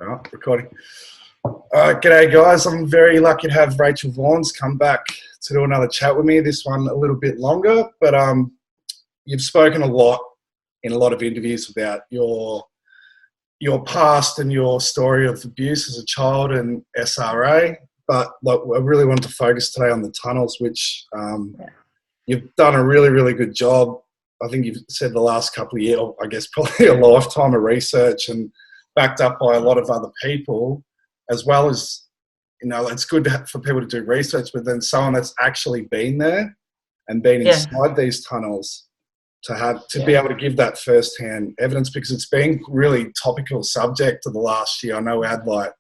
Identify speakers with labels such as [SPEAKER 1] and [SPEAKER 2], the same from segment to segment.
[SPEAKER 1] Oh, recording. G'day guys, I'm very lucky to have Rachel Vaughan's come back to do another chat with me. This one a little bit longer, but you've spoken a lot in a lot of interviews about your past and your story of abuse as a child and SRA. But like, I really wanted to focus today on the tunnels, which you've done a really, really good job. I think you've said the last couple of years, I guess probably a lifetime of research and backed up by a lot of other people, as well as, you know, it's good for people to do research, but then someone that's actually been there and been inside these tunnels to be able to give that first-hand evidence, because it's been really topical subject of the last year. I know we had, like,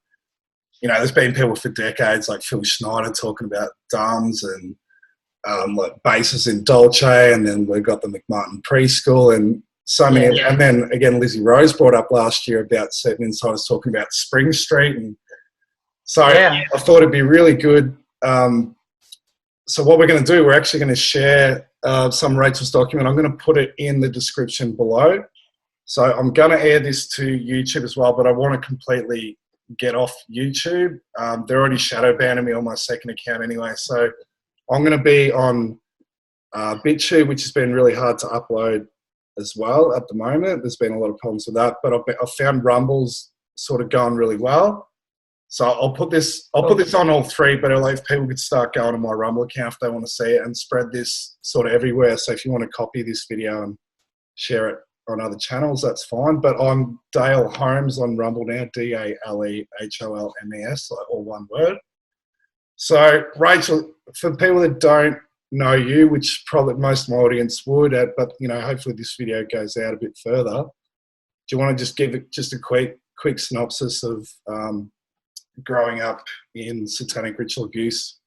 [SPEAKER 1] you know, there's been people for decades like Phil Schneider talking about DUMS and like bases in Dolce, and then we've got the McMartin preschool and so many. And then again, Lizzie Rose brought up last year about certain insiders talking about Spring Street, and so I thought it'd be really good. So what we're going to do, we're actually going to share some Rachel's document. I'm going to put it in the description below. So I'm going to air this to YouTube as well, but I want to completely get off YouTube. They're already shadow banning me on my second account anyway. So I'm going to be on BitTube, which has been really hard to upload as well at the moment. There's been a lot of problems with that, but I've found Rumble's sort of going really well. So I'll put this on all three, but if people could start going on my Rumble account if they want to see it, and spread this sort of everywhere. So if you want to copy this video and share it on other channels, that's fine. But I'm Dale Holmes on Rumble now, DALEHOLMES, like all one word. So Rachel, for people that don't know you, which probably most of my audience would, but you know, hopefully this video goes out a bit further. Do you want to just give it just a quick synopsis of growing up in satanic ritual abuse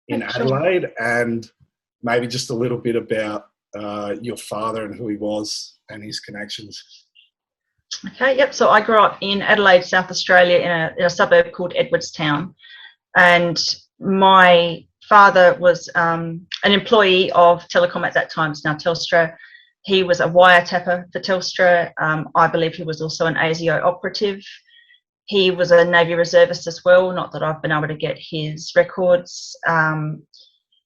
[SPEAKER 1] in Adelaide, and maybe just a little bit about your father and who he was and his connections?
[SPEAKER 2] Okay, yep. So I grew up in Adelaide, South Australia, in a suburb called Edwardstown, and my father was an employee of Telecom at that time. It's now Telstra. He was a wiretapper for Telstra. I believe he was also an ASIO operative. He was a Navy reservist as well, not that I've been able to get his records.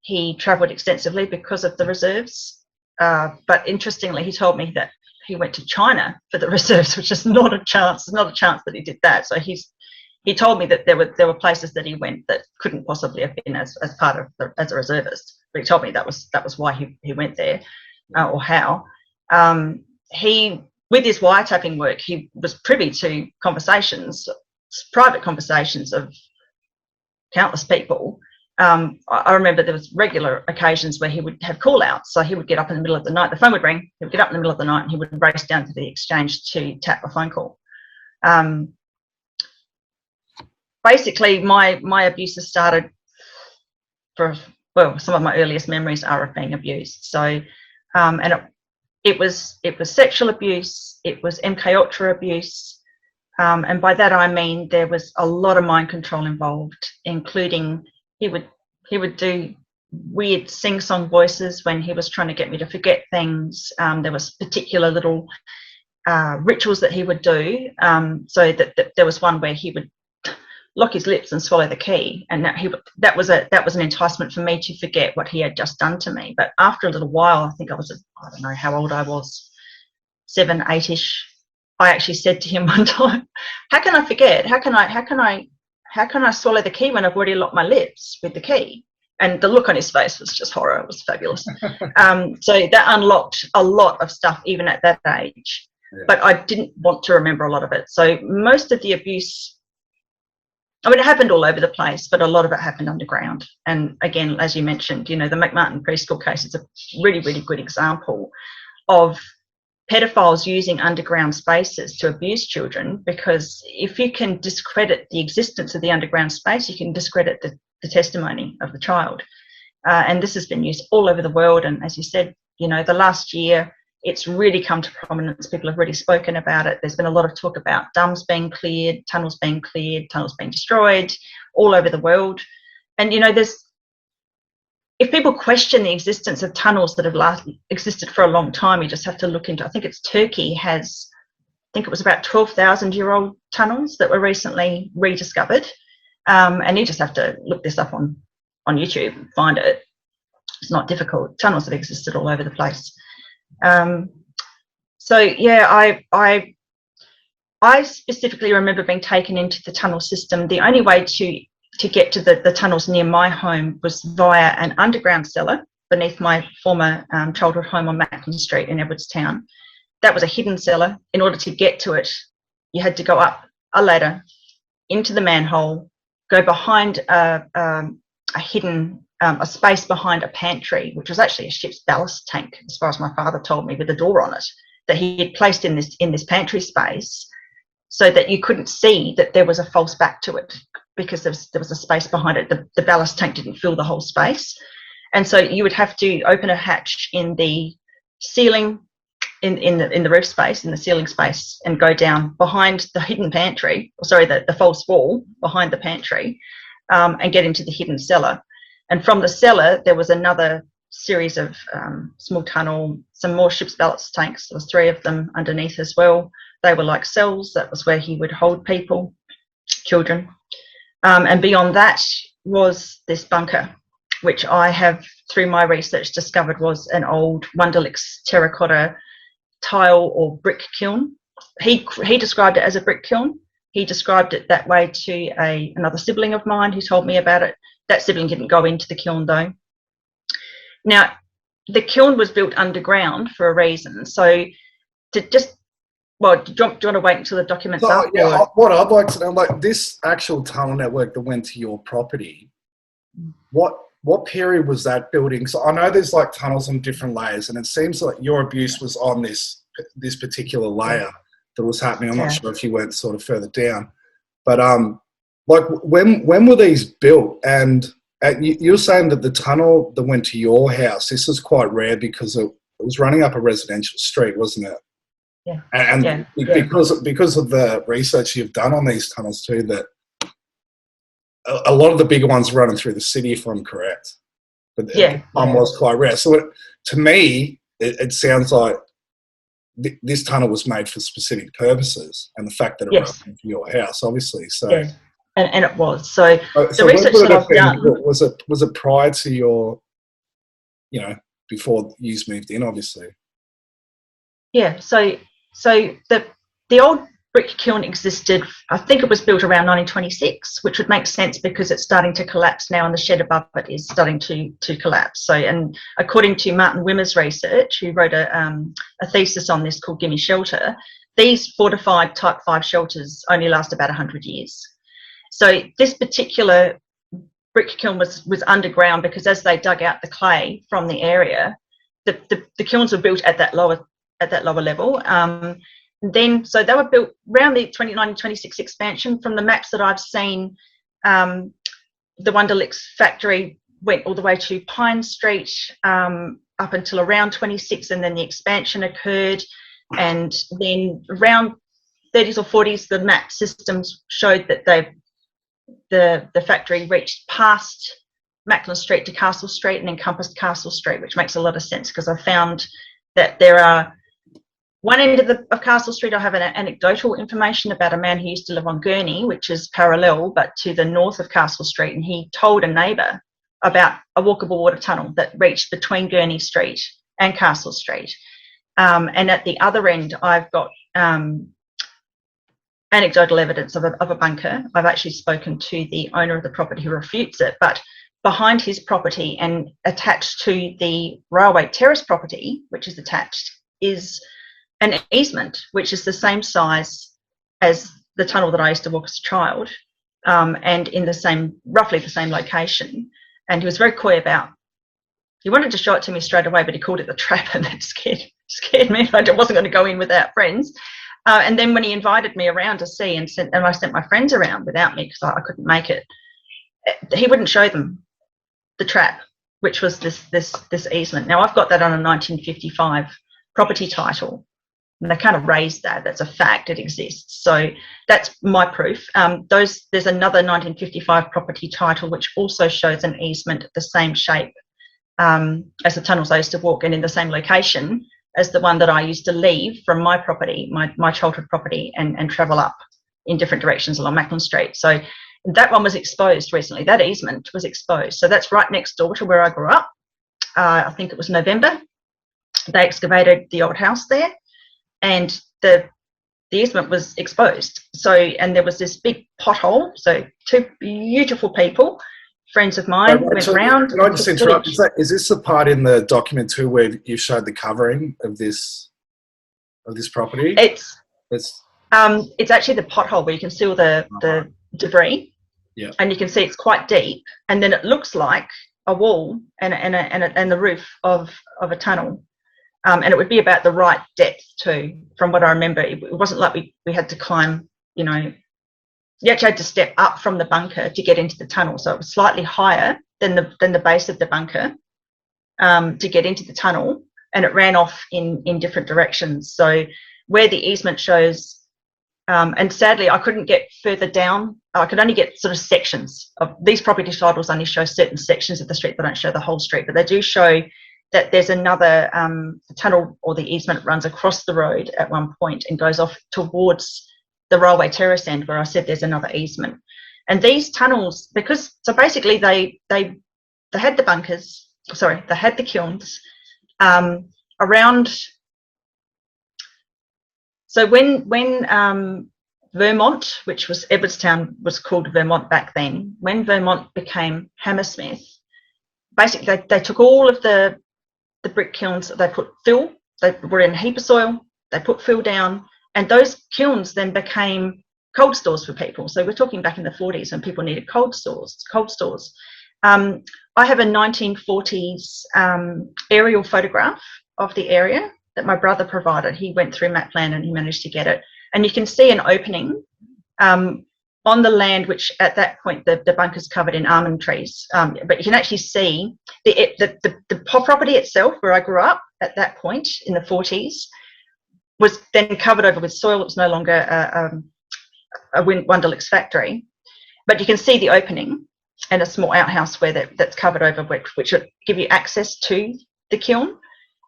[SPEAKER 2] He travelled extensively because of the reserves. But interestingly, he told me that he went to China for the reserves, which is not a chance. There's not a chance that he did that. So he told me that there were places that he went that couldn't possibly have been as part of as a reservist. But he told me that was why he went there, or how. With his wiretapping work, he was privy to conversations, private conversations of countless people. I remember there was regular occasions where he would have call-outs. So he would get up in the middle of the night, the phone would ring, he would get up in the middle of the night and he would race down to the exchange to tap a phone call. Basically, my abuse has started some of my earliest memories are of being abused. So, and it was sexual abuse, it was MK Ultra abuse, and by that I mean there was a lot of mind control involved, including he would do weird sing-song voices when he was trying to get me to forget things. There was particular little rituals that he would do, so that there was one where he would lock his lips and swallow the key, and that was an enticement for me to forget what he had just done to me. But after a little while, I think I don't know how old I was, 7, 8-ish, I actually said to him one time, how can I forget? How can I swallow the key when I've already locked my lips with the key? And the look on his face was just horror. It was fabulous. So that unlocked a lot of stuff even at that age. Yeah. But I didn't want to remember a lot of it. So most of the abuse, I mean, it happened all over the place, but a lot of it happened underground. And again, as you mentioned, you know, the McMartin preschool case is a really, really good example of pedophiles using underground spaces to abuse children, because if you can discredit the existence of the underground space, you can discredit the testimony of the child. And this has been used all over the world. And as you said, you know, the last year, it's really come to prominence. People have really spoken about it. There's been a lot of talk about DUMS being cleared, tunnels being destroyed all over the world. And, you know, if people question the existence of tunnels that have existed for a long time, you just have to look into, I think it's Turkey has think it was about 12,000-year-old tunnels that were recently rediscovered. And you just have to look this up on YouTube and find it. It's not difficult. Tunnels have existed all over the place. So yeah, I specifically remember being taken into the tunnel system. The only way to get to the tunnels near my home was via an underground cellar beneath my former childhood home on Macklin Street in Edwardstown. That was a hidden cellar. In order to get to it, you had to go up a ladder into the manhole, go behind a hidden a space behind a pantry, which was actually a ship's ballast tank, as far as my father told me, with a door on it that he had placed in this pantry space, so that you couldn't see that there was a false back to it, because there was a space behind it. The ballast tank didn't fill the whole space, and so you would have to open a hatch in the ceiling, in the roof space, in the ceiling space, and go down behind the hidden pantry, or sorry, the false wall behind the pantry, and get into the hidden cellar. And from the cellar, there was another series of small tunnel, some more ship's ballast tanks. There was 3 of them underneath as well. They were like cells. That was where he would hold people, children. And beyond that was this bunker, which I have, through my research, discovered was an old Wunderlich's terracotta tile or brick kiln. He described it as a brick kiln. He described it that way to another sibling of mine who told me about it. That sibling didn't go into the kiln though. Now, the kiln was built underground for a reason. So do you want to wait until the documents up?
[SPEAKER 1] Yeah, what I'd like to know, like this actual tunnel network that went to your property, what period was that building? So I know there's like tunnels on different layers, and it seems like your abuse was on this particular layer that was happening. I'm not sure if you went sort of further down, but like when were these built? And you're saying that the tunnel that went to your house, this was quite rare because it was running up a residential street, wasn't it?
[SPEAKER 2] Yeah.
[SPEAKER 1] And because of the research you've done on these tunnels too, that a lot of the bigger ones running through the city, if I'm correct. But one was quite rare. So to me, it sounds like this tunnel was made for specific purposes, and the fact that it ran into your house, obviously. So. Yeah.
[SPEAKER 2] And it was. So the
[SPEAKER 1] research
[SPEAKER 2] that I've done
[SPEAKER 1] was it prior to your, before you moved in, obviously.
[SPEAKER 2] Yeah. So the old brick kiln existed. I think it was built around 1926, which would make sense because it's starting to collapse now, and the shed above it is starting to collapse. So, and according to Martin Wimmer's research, who wrote a thesis on this called "Gimme Shelter," these fortified Type 5 shelters only last about 100 years. So this particular brick kiln was underground because as they dug out the clay from the area, the kilns were built at that lower level. So they were built around the 1926 expansion. From the maps that I've seen, the Wunderlich's factory went all the way to Pine Street up until around 26, and then the expansion occurred, and then around 30s or 40s, the map systems showed that the factory reached past Macklin Street to Castle Street and encompassed Castle Street, which makes a lot of sense because I found that there are one end of Castle Street. I have an anecdotal information about a man who used to live on Gurney, which is parallel but to the north of Castle Street, and he told a neighbour about a walkable water tunnel that reached between Gurney Street and Castle Street. And at the other end, I've got anecdotal evidence of a bunker. I've actually spoken to the owner of the property who refutes it, but behind his property and attached to the railway terrace property, which is attached, is an easement, which is the same size as the tunnel that I used to walk as a child, and in roughly the same location. And he was very coy about, he wanted to show it to me straight away, but he called it the trap, and that scared me. I wasn't going to go in without friends. And then when he invited me around to see, and I sent my friends around without me because I couldn't make it, he wouldn't show them the trap, which was this easement. Now I've got that on a 1955 property title, and they kind of raised that. That's a fact. It exists. So that's my proof. There's another 1955 property title which also shows an easement the same shape as the tunnels I used to walk, and in the same location, as the one that I used to leave from my property, my childhood property, and travel up in different directions along Macklin Street. So that one was exposed recently. That easement was exposed. So that's right next door to where I grew up. I think it was November. They excavated the old house there, and the easement was exposed. So, and there was this big pothole. So two beautiful people, friends of mine, went round.
[SPEAKER 1] Can I just interrupt? Is this the part in the document too where you showed the covering of this property?
[SPEAKER 2] It's actually the pothole where you can see all the debris.
[SPEAKER 1] Yeah.
[SPEAKER 2] And you can see it's quite deep, and then it looks like a wall and the roof of a tunnel. And it would be about the right depth too, from what I remember. It wasn't like we had to climb, you know, you actually had to step up from the bunker to get into the tunnel. So it was slightly higher than the base of the bunker to get into the tunnel, and it ran off in different directions. So where the easement shows, and sadly I couldn't get further down. I could only get sort of sections of these property titles. Only show certain sections of the street. They don't show the whole street, but they do show that there's another tunnel, or the easement runs across the road at one point and goes off towards the railway terrace end, where I said there's another easement. And these tunnels, so basically they had the bunkers, sorry, they had the kilns around. So when Vermont, which was Edwardstown, was called Vermont back then, when Vermont became Hammersmith, basically they took all of the brick kilns, they put fill, they brought in a heap of soil, they put fill down, and those kilns then became cold stores for people. So we're talking back in the 40s when people needed cold stores. I have a 1940s aerial photograph of the area that my brother provided. He went through map plan and he managed to get it. And you can see an opening on the land, which at that point the bunker's covered in almond trees. But you can actually see the property itself, where I grew up at that point in the 40s, was then covered over with soil. It was no longer a Wunderlich's factory. But you can see the opening and a small outhouse where that's covered over, which would give you access to the kiln.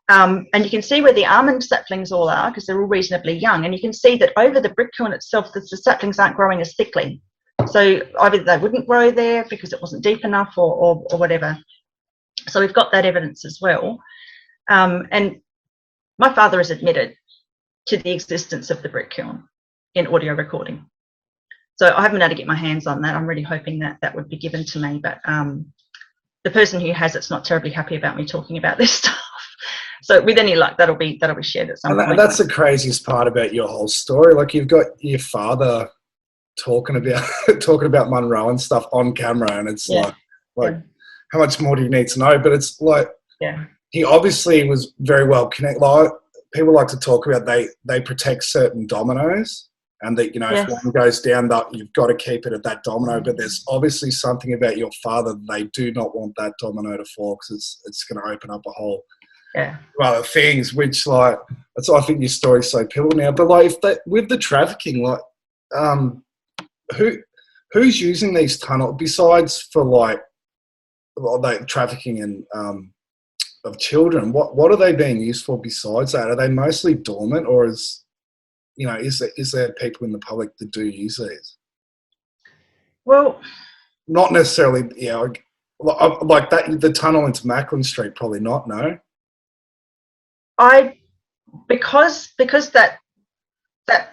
[SPEAKER 2] And you can see where the almond saplings all are, because they're all reasonably young. And you can see that over the brick kiln itself, the saplings aren't growing as thickly. So either they wouldn't grow there because it wasn't deep enough, or whatever. So we've got that evidence as well. And my father has admitted to the existence of the brick kiln in audio recording. So I haven't been able to get my hands on that. I'm really hoping that would be given to me. But the person who has it's not terribly happy about me talking about this stuff. So with any luck, that'll be shared at some point.
[SPEAKER 1] And that's the craziest part about your whole story. Like, you've got your father talking about Munro and stuff on camera, and it's like how much more do you need to know? But it's like, he obviously was very well connected. Like, people like to talk about they protect certain dominoes, and that, you know, if one goes down, that you've got to keep it at that domino. But there's obviously something about your father that they do not want that domino to fall, because it's going to open up a whole other things, which, like, that's why I think your story's so pivotal now. But like, with the trafficking, like, who's using these tunnels besides for like trafficking and of children? What are they being used for besides that? Are they mostly dormant, or is there people in the public that do use these?
[SPEAKER 2] Well,
[SPEAKER 1] not necessarily. Like that, the tunnel into Macklin Street, probably not. No.
[SPEAKER 2] Because that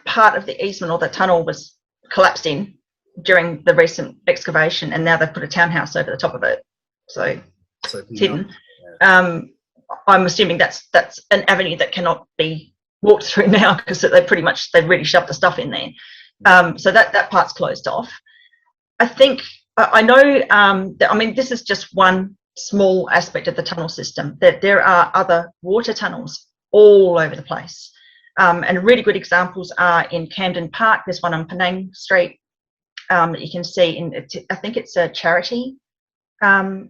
[SPEAKER 2] part of the easement or the tunnel was collapsed in during the recent excavation, and now they've put a townhouse over the top of it, so it's hidden. I'm assuming that's an avenue that cannot be walked through now, because they've really shoved the stuff in there. So that part's closed off. I know this is just one small aspect of the tunnel system, that there are other water tunnels all over the place. And really good examples are in Camden Park. There's one on Penang Street that you can see I think it's a charity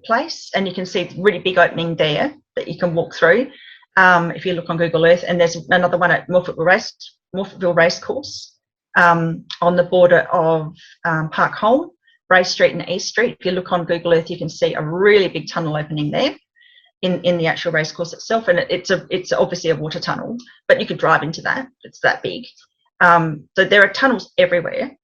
[SPEAKER 2] place, and you can see a really big opening there that you can walk through if you look on Google Earth. And there's another one at Morphettville Racecourse on the border of Park Hole, Bray Street and East Street. If you look on Google Earth, you can see a really big tunnel opening there. in the actual racecourse itself, and it's obviously a water tunnel, but you could drive into that. It's that big. So there are tunnels everywhere.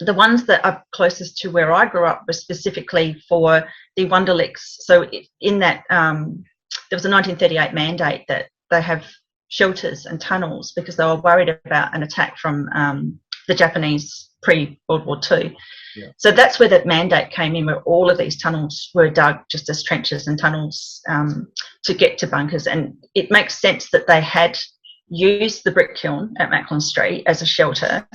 [SPEAKER 2] The ones that are closest to where I grew up were specifically for the Wonderlicks. So in that, there was a 1938 mandate that they have shelters and tunnels because they were worried about an attack from the Japanese pre-World War II.
[SPEAKER 1] Yeah.
[SPEAKER 2] So that's where that mandate came in, where all of these tunnels were dug just as trenches and tunnels to get to bunkers. And it makes sense that they had used the brick kiln at Macklin Street as a shelter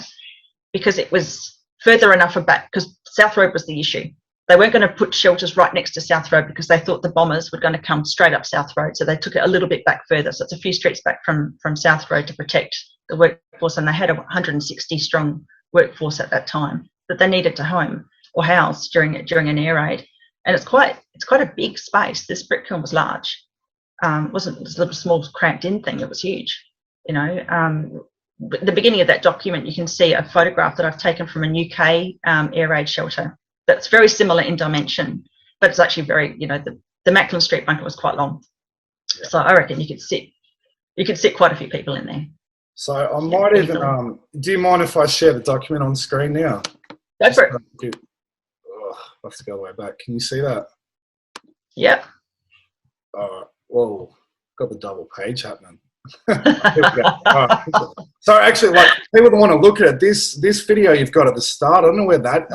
[SPEAKER 2] because it was further enough back, because South Road was the issue. They weren't going to put shelters right next to South Road because they thought the bombers were going to come straight up South Road. So they took it a little bit back further. So it's a few streets back from South Road to protect the workforce. And they had a 160 strong workforce at that time that they needed to home or house during an air raid. And it's quite a big space. This brick kiln was large. It wasn't this little small cramped in thing. It was huge. You know, the beginning of that document, you can see a photograph that I've taken from a UK air raid shelter that's very similar in dimension, but it's actually very, you know, the Macklin Street bunker was quite long. Yeah. So I reckon you could sit quite a few people in there.
[SPEAKER 1] So I might even, do you mind if I share the document on screen now?
[SPEAKER 2] Go for it.
[SPEAKER 1] I have to go all the way back. Can you see that?
[SPEAKER 2] Yep.
[SPEAKER 1] All right. Whoa, got the double page happening. Right. So actually, like, people that want to look at it, this video you've got at the start, I don't know where that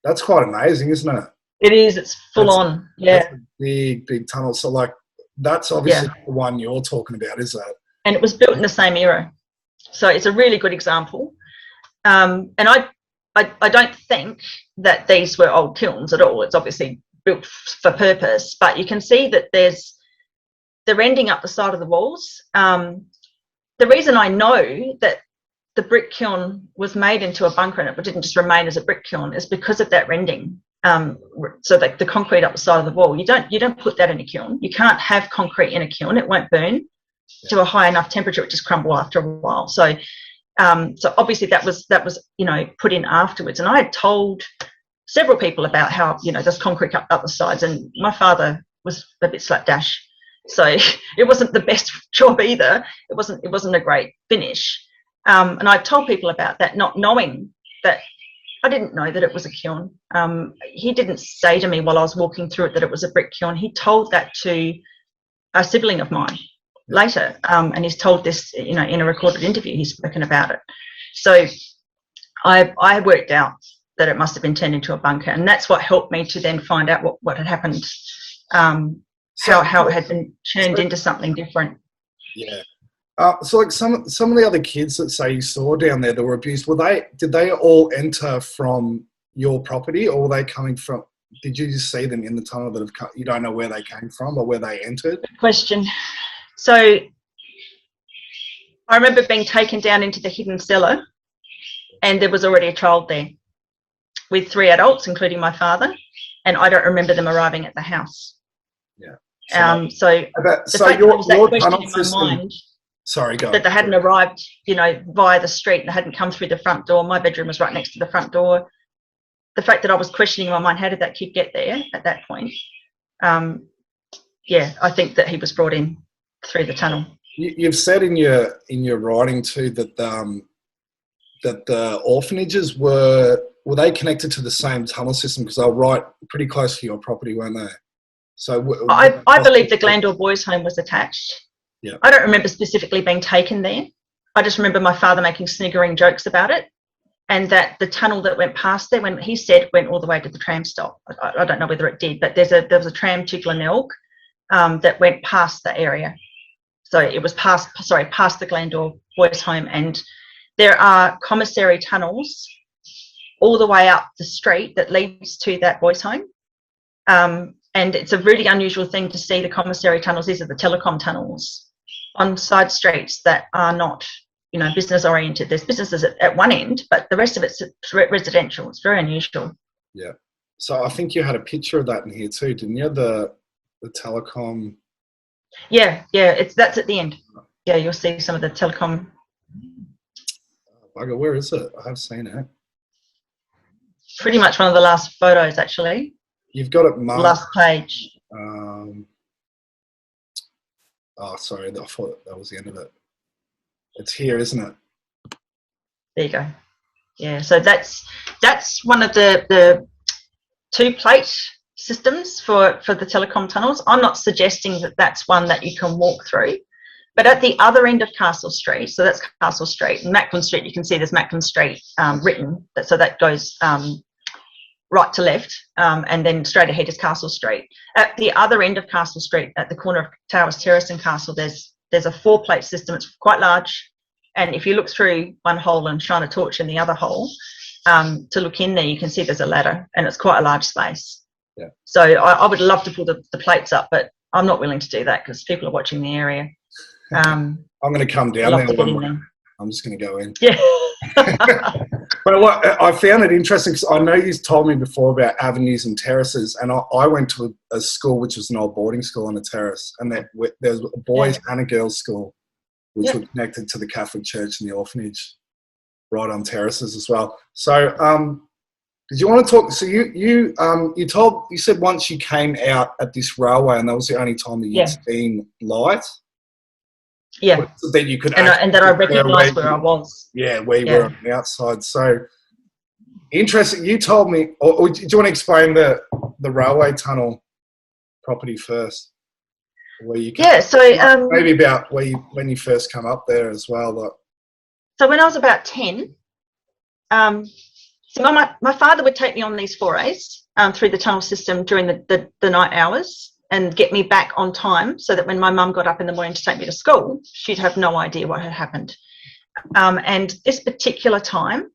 [SPEAKER 1] that's quite amazing, isn't it?
[SPEAKER 2] It is. It's full on. Yeah.
[SPEAKER 1] That's a big tunnel. So like, that's obviously the one you're talking about, is that?
[SPEAKER 2] And it was built in the same era, so it's a really good example. And I don't think that these were old kilns at all. It's obviously built for purpose, but you can see that they're ending up the side of the walls. The reason I know that the brick kiln was made into a bunker and it didn't just remain as a brick kiln is because of that rending. So the concrete up the side of the wall, you don't put that in a kiln. You can't have concrete in a kiln. It won't burn to a high enough temperature. It just crumble after a while. So obviously that was you know, put in afterwards. And I had told several people about how, you know, there's concrete up the sides, and my father was a bit slapdash. So it wasn't the best job either. It wasn't a great finish. And I told people about that, not knowing that I didn't know that it was a kiln. He didn't say to me while I was walking through it that it was a brick kiln. He told that to a sibling of mine later, and he's told this, you know, in a recorded interview. He's spoken about it. So I worked out that it must have been turned into a bunker, and that's what helped me to then find out what had happened. How it had been turned into something different. Yeah.
[SPEAKER 1] So like some of the other kids that say you saw down there that were abused, did they all enter from your property, or were they coming from? Did you just see them in the tunnel that you don't know where they came from or where they entered?
[SPEAKER 2] Good question. So I remember being taken down into the hidden cellar, and there was already a child there with 3 adults, including my father, and I don't remember them arriving at the house.
[SPEAKER 1] Yeah.
[SPEAKER 2] So your tunnel system.
[SPEAKER 1] Sorry, go.
[SPEAKER 2] That they hadn't arrived, you know, via the street, and they hadn't come through the front door. My bedroom was right next to the front door. The fact that I was questioning in my mind, how did that kid get there at that point? I think that he was brought in through the tunnel.
[SPEAKER 1] You've said in your writing too that the orphanages were they connected to the same tunnel system, because they were right pretty close to your property, weren't they? So
[SPEAKER 2] I believe the Glandore Boys' Home was attached.
[SPEAKER 1] Yeah.
[SPEAKER 2] I don't remember specifically being taken there. I just remember my father making sniggering jokes about it, and that the tunnel that went past there, when he said went all the way to the tram stop. I don't know whether it did, but there was a tram to Glenelg that went past the area. So it was past the Glandore Boys' Home, and there are commissary tunnels all the way up the street that leads to that boys' home. And it's a really unusual thing to see the commissary tunnels. These are the telecom tunnels on side streets that are not, you know, business oriented. There's businesses at one end, but the rest of it's residential. It's very unusual.
[SPEAKER 1] Yeah. So I think you had a picture of that in here too, didn't you? The telecom.
[SPEAKER 2] Yeah. That's at the end. Yeah, you'll see some of the telecom.
[SPEAKER 1] Bugger, where is it? I have seen it.
[SPEAKER 2] Pretty much one of the last photos, actually.
[SPEAKER 1] You've got it marked.
[SPEAKER 2] Last page.
[SPEAKER 1] Oh, sorry, I thought that was the end of it. It's here, isn't it?
[SPEAKER 2] There you go. Yeah, so that's one of the 2 plate systems for the telecom tunnels. I'm not suggesting that that's one that you can walk through, but at the other end of Castle Street, so that's Castle Street, and Macklin Street, you can see there's Macklin Street written, so that goes right to left, and then straight ahead is Castle Street. At the other end of Castle Street, at the corner of Towers Terrace and Castle, there's a 4 plate system. It's quite large, and if you look through one hole and shine a torch in the other hole to look in there, you can see there's a ladder, and it's quite a large space.
[SPEAKER 1] Yeah.
[SPEAKER 2] So I would love to pull the plates up, but I'm not willing to do that because people are watching the area.
[SPEAKER 1] I'm going to come down there one way. I'm just going to go in.
[SPEAKER 2] Yeah.
[SPEAKER 1] But what I found it interesting, because I know you told me before about avenues and terraces, and I went to a school which was an old boarding school on a terrace, and there was a boys' and a girls' school which were connected to the Catholic Church and the orphanage, right on terraces as well. So, did you want to talk? So you said once you came out at this railway, and that was the only time that you'd seen light.
[SPEAKER 2] Yeah.
[SPEAKER 1] So that you could
[SPEAKER 2] and that I recognised where I was.
[SPEAKER 1] Yeah, where you were on the outside. So interesting. You told me, or do you want to explain the railway tunnel property first? Where you
[SPEAKER 2] so
[SPEAKER 1] maybe about when you first come up there as well. Like.
[SPEAKER 2] So when I was about 10, so my father would take me on these forays through the tunnel system during the night hours and get me back on time, so that when my mum got up in the morning to take me to school, she'd have no idea what had happened. And this particular time,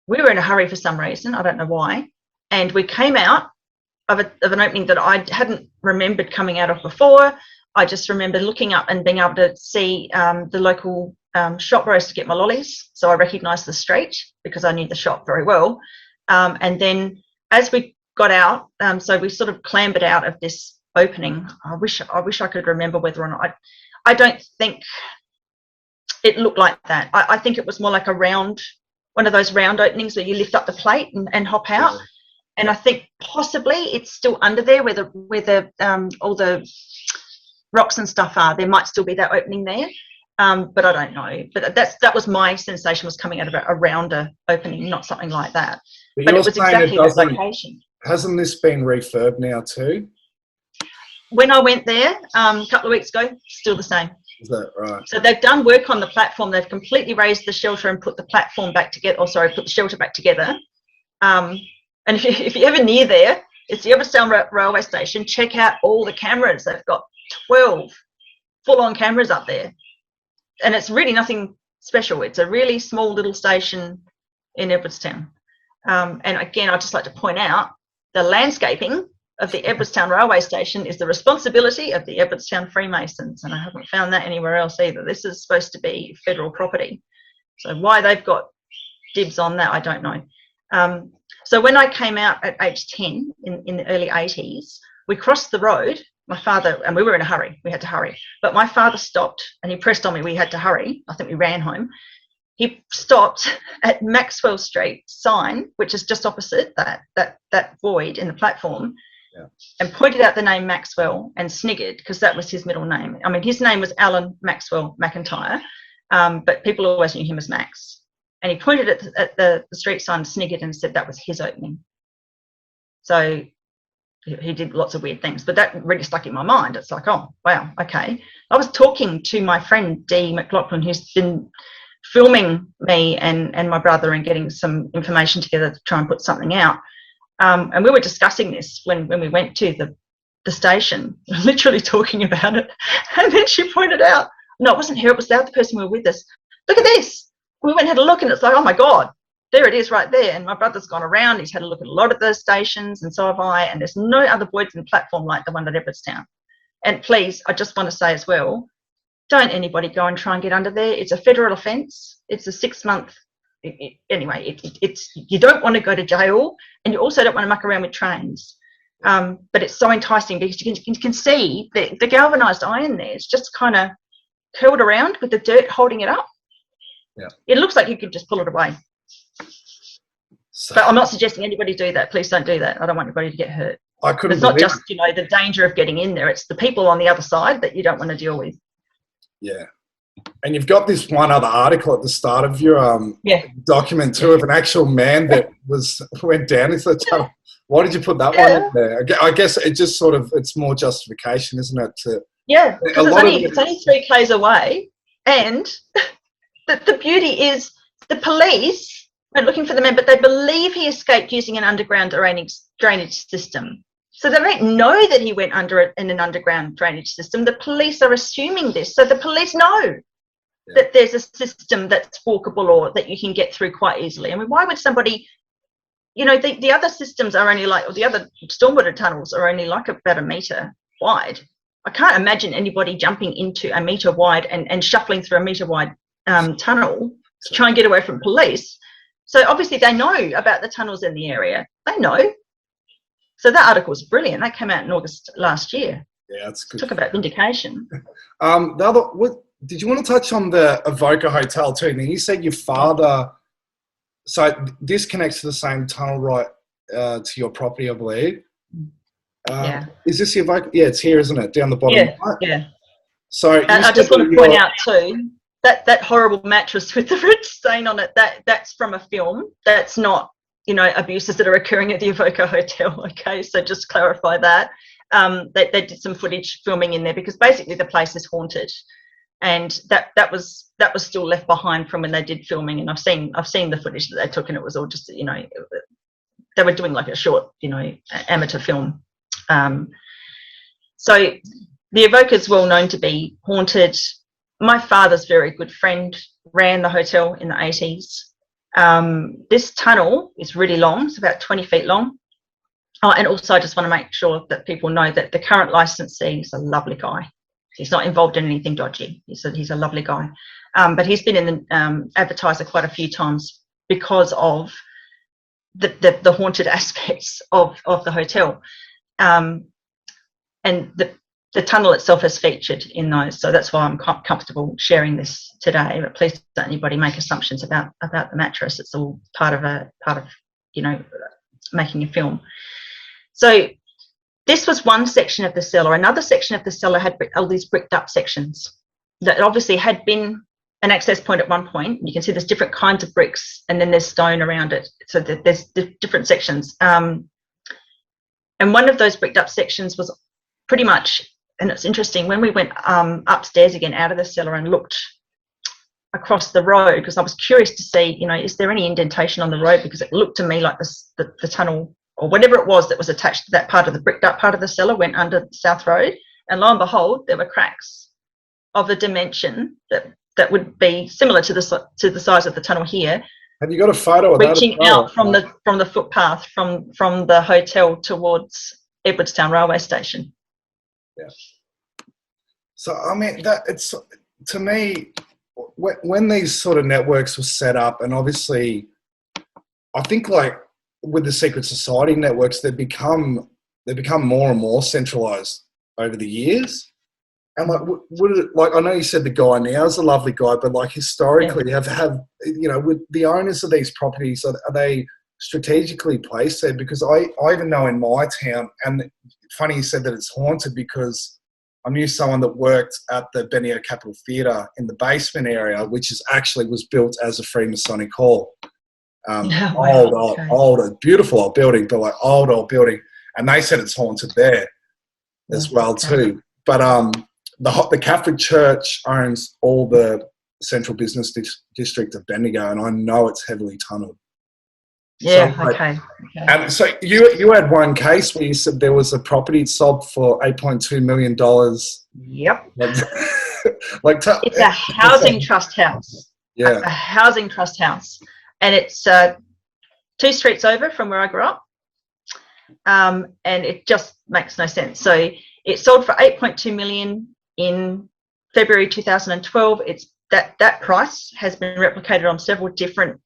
[SPEAKER 2] we were in a hurry for some reason, I don't know why, and we came out of an opening that I hadn't remembered coming out of before. I just remember looking up and being able to see the local shop where I used to get my lollies, so I recognised the street because I knew the shop very well. And then as we got out, so we sort of clambered out of this opening. I wish I could remember whether or not. I don't think it looked like that. I think it was more like a round, one of those round openings where you lift up the plate and hop out. Yeah. And I think possibly it's still under there where all the rocks and stuff are. There might still be that opening there, but I don't know. But that was my sensation, was coming out of a rounder opening, not something like that. But it was exactly that location.
[SPEAKER 1] Hasn't this been refurbed now too?
[SPEAKER 2] When I went there a couple of weeks ago, still the same.
[SPEAKER 1] Is that right?
[SPEAKER 2] So they've done work on the platform. They've completely raised the shelter and put the platform back together. Put the shelter back together. And if you're ever near there, it's the Edwardstown railway station. Check out all the cameras. They've got 12 full-on cameras up there, and it's really nothing special. It's a really small little station in Edwardstown. And again, I'd just like to point out, the landscaping of the Edwardstown railway station is the responsibility of the Edwardstown Freemasons, and I haven't found that anywhere else either. This is supposed to be federal property, so why they've got dibs on that, I don't know. So when I came out at age 10 in the early 80s, we crossed the road, my father, and we were in a hurry, we had to hurry, but my father stopped and he pressed on me, we had to hurry, I think we ran home. He stopped at Maxwell Street sign, which is just opposite that void in the platform, and pointed out the name Maxwell and sniggered, because that was his middle name. I mean, his name was Alan Maxwell McIntyre, but people always knew him as Max. And he pointed at the street sign, sniggered, and said that was his opening. So he did lots of weird things, but that really stuck in my mind. It's like, oh, wow, okay. I was talking to my friend Dee McLaughlin, who's been filming me and my brother and getting some information together to try and put something out. And we were discussing this when we went to the station, literally talking about it. And then she pointed out, no, it wasn't her, it was the other person who were with us. Look at this. We went and had a look, and it's like, oh my God, there it is right there. And my brother's gone around, he's had a look at a lot of those stations, and so have I, and there's no other voids in the platform like the one at Edwardstown. And please, I just want to say as well, don't anybody go and try and get under there. It's a federal offence. It's a 6-month, anyway, it's you don't want to go to jail, and you also don't want to muck around with trains. But it's so enticing because you can see the galvanised iron there. It's just kind of curled around with the dirt holding it up. Yeah. It looks like you could just pull it away. So, but I'm not suggesting anybody do that. Please don't do that. I don't want anybody to get hurt.
[SPEAKER 1] I couldn't
[SPEAKER 2] It's not
[SPEAKER 1] believe
[SPEAKER 2] just, you know, the danger of getting in there. It's the people on the other side that you don't want to deal with.
[SPEAKER 1] Yeah. And you've got this one other article at the start of your document too, of an actual man that went down into the tunnel. Why did you put that one in there? I guess it just sort of, it's more justification, isn't it?
[SPEAKER 2] Because it's only 3 k's away, and the beauty is the police are looking for the man, but they believe he escaped using an underground drainage system. So they don't know that he went in an underground drainage system. The police are assuming this. So the police know that there's a system that's walkable or that you can get through quite easily. I mean, why would somebody, you know, the other systems are only like, or the other stormwater tunnels are only like about a metre wide. I can't imagine anybody jumping into a metre wide and shuffling through a metre wide tunnel to try and get away from police. So obviously they know about the tunnels in the area. They know. So that article was brilliant. That came out in August last year.
[SPEAKER 1] Yeah, that's good.
[SPEAKER 2] Talk about vindication.
[SPEAKER 1] Did you want to touch on the Avoca Hotel too? Now you said your father, so this connects to the same tunnel right to your property, I believe. Is this the Avoca? Yeah, it's here, isn't it? Down the bottom.
[SPEAKER 2] Yeah,
[SPEAKER 1] right?
[SPEAKER 2] yeah.
[SPEAKER 1] So
[SPEAKER 2] I just want to point out too, that horrible mattress with the red stain on it, that's from a film. That's not, you know, abuses that are occurring at the Avoca Hotel. Okay, so just clarify that. They did some footage filming in there because basically the place is haunted, and that was still left behind from when they did filming. And I've seen the footage that they took, and it was all just, you know, they were doing like a short, you know, amateur film. So the Avoca is well known to be haunted. My father's very good friend ran the hotel in the 80s. This tunnel is really long. It's about 20 feet long. Oh, and also I just want to make sure that people know that the current licensee is a lovely guy. He's not involved in anything dodgy. He's a lovely guy. But he's been in the advertiser quite a few times because of the haunted aspects of the hotel. And the tunnel itself is featured in those, so that's why I'm comfortable sharing this today. But please don't anybody make assumptions about the mattress. It's all part of you know, making a film. So this was one section of the cellar. Another section of the cellar had all these bricked up sections that obviously had been an access point at one point. You can see there's different kinds of bricks, and then there's stone around it, so that there's different sections. And one of those bricked up sections was pretty much, and it's interesting, when we went upstairs again out of the cellar and looked across the road, because I was curious to see, you know, is there any indentation on the road, because it looked to me like the tunnel or whatever it was that was attached to that part of the bricked up part of the cellar went under the South Road, and lo and behold, there were cracks of a dimension that would be similar to the size of the tunnel here.
[SPEAKER 1] Have you got a photo of
[SPEAKER 2] reaching that out from the footpath from the hotel towards Edwardstown railway station?
[SPEAKER 1] Yeah. So I mean, it's, to me, when these sort of networks were set up, and obviously, I think like with the secret society networks, they become more and more centralized over the years. And like I know you said the guy now is a lovely guy, but like historically, have you know, with the owners of these properties, are they strategically placed there? Because I even know in my town, and funny you said that it's haunted, because I knew someone that worked at the Benio Capitol Theatre in the basement area, which was built as a Freemasonic hall. Old, beautiful old building, but like old building, and they said it's haunted there as well too. But the Catholic Church owns all the central business district of Bendigo, and I know it's heavily tunnelled.
[SPEAKER 2] Yeah.
[SPEAKER 1] So,
[SPEAKER 2] okay.
[SPEAKER 1] And so you had one case where you said there was a property sold for $8.2 million.
[SPEAKER 2] Yep.
[SPEAKER 1] It's
[SPEAKER 2] a housing trust house.
[SPEAKER 1] Yeah.
[SPEAKER 2] A housing trust house, and it's 2 streets over from where I grew up. And it just makes no sense. So it sold for $8.2 million in February 2012. It's that price has been replicated on several different